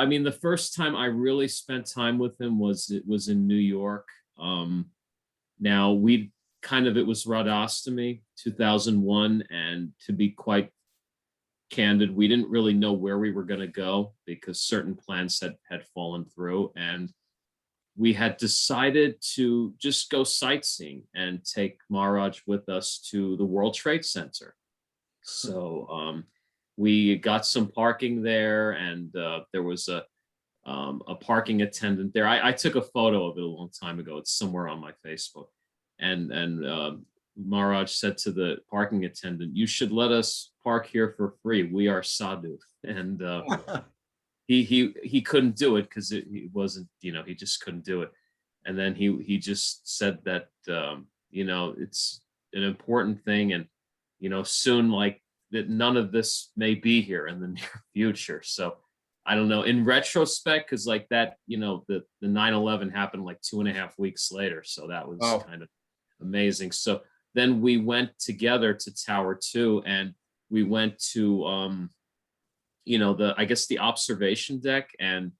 Speaker 6: mean, the first time I really spent time with him was in New York. Now it was Radhastami 2001, and to be quite candid, we didn't really know where we were going to go because certain plans had fallen through, and we had decided to just go sightseeing and take Maharaj with us to the World Trade Center. So we got some parking there, and there was a parking attendant there. I took a photo of it a long time ago. It's somewhere on my Facebook. And Maharaj said to the parking attendant, "You should let us park here for free. We are sadhu." And he couldn't do it because he wasn't, he just couldn't do it. And then he just said that it's an important thing, and soon, like, that none of this may be here in the near future. So I don't know, in retrospect, because like that, the 9/11 happened like 2.5 weeks later. So that was kind of amazing. So then we went together to Tower 2, and we went to the observation deck, and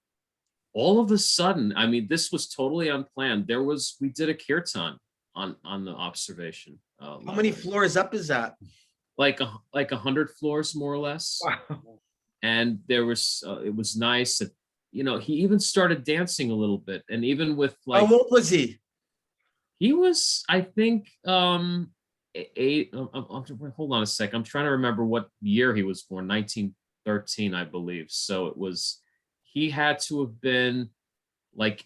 Speaker 6: all of a sudden, I mean, this was totally unplanned. We did a kirtan on the observation.
Speaker 2: How many floors up is that?
Speaker 6: Like 100 floors, more or less.
Speaker 2: Wow.
Speaker 6: And there was it was nice. And, he even started dancing a little bit, and even with like,
Speaker 2: how old was he?
Speaker 6: He was, I think, 8. Hold on a sec. I'm trying to remember what year he was born. 1913, I believe. So he had to have been like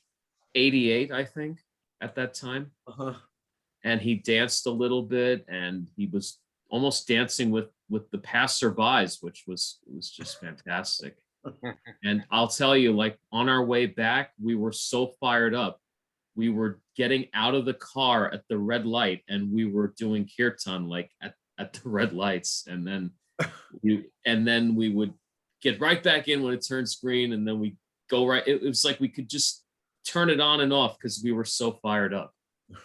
Speaker 6: 88, I think, at that time. And he danced a little bit, and he was almost dancing with the passerbys, which was just fantastic. And I'll tell you, like, on our way back, we were so fired up. We were getting out of the car at the red light, and we were doing kirtan like at the red lights, and then we would get right back in when it turns green, and then we go right. It was like we could just turn it on and off because we were so fired up,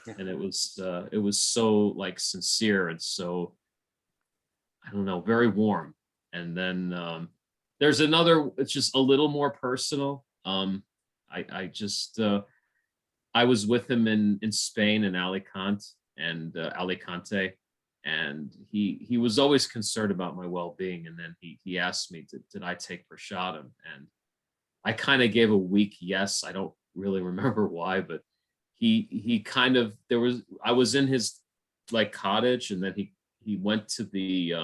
Speaker 6: and it was so like sincere and so, I don't know, very warm. And then there's another. It's just a little more personal. I was with him in Spain, in Alicante, and he was always concerned about my well-being. And then he asked me, did I take prasadam? And I kind of gave a weak yes. I don't really remember why, but he kind of, I was in his like cottage, and then he went to the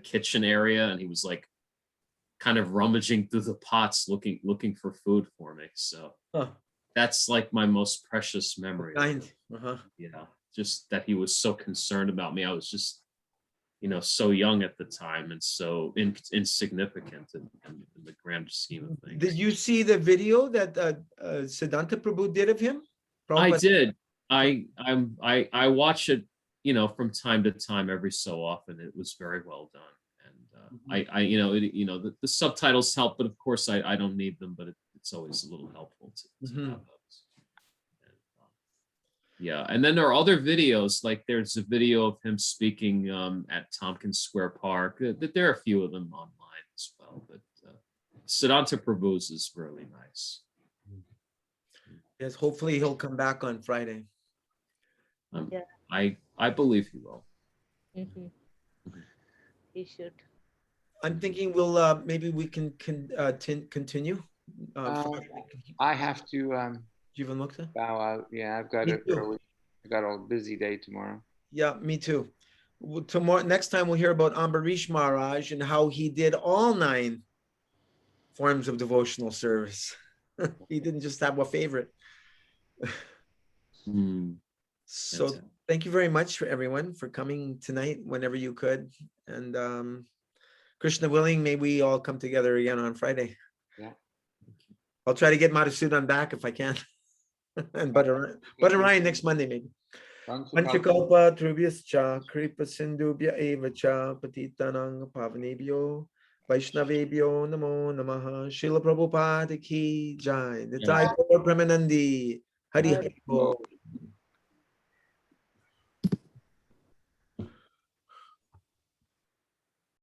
Speaker 6: kitchen area, and he was like kind of rummaging through the pots looking for food for me. So that's like my most precious memory. Yeah, just that he was so concerned about me. I was just, so young at the time, and so insignificant in the grand scheme of things.
Speaker 2: Did you see the video that Siddhanta Prabhu did of him?
Speaker 6: I did. I watch it, from time to time, every so often. It was very well done. And the subtitles help, but of course I don't need them, but it's always a little helpful to have those. Yeah, and then there are other videos, like there's a video of him speaking at Tompkins Square Park. There are a few of them online as well, but Siddhanta Prabhu's is really nice.
Speaker 2: Yes, hopefully he'll come back on Friday.
Speaker 6: I believe he will.
Speaker 8: He should.
Speaker 2: I'm thinking maybe we can continue.
Speaker 5: I have to.
Speaker 2: Jivan Mukta?
Speaker 5: Yeah, I've got
Speaker 2: Me
Speaker 5: it.
Speaker 2: too.
Speaker 5: I've got a busy day tomorrow.
Speaker 2: Yeah, me too. Tomorrow, next time we'll hear about Ambarish Maharaj and how he did all 9 forms of devotional service. He didn't just have a favorite. So
Speaker 6: That's it.
Speaker 2: thank you very much for everyone for coming tonight whenever you could. And Krishna willing, may we all come together again on Friday.
Speaker 5: Yeah.
Speaker 2: I'll try to get Madhusudan back if I can. And Ryan next Monday maybe. Panchakalpa Trubhyascha Kripa Sindhubhya Eva Cha Patitanang Pavanebhyo Vaishnavebhyo Namo Namaha Srila Prabhupada Ki Jai Nitai Gaur Premanandi Hari Hari Bol.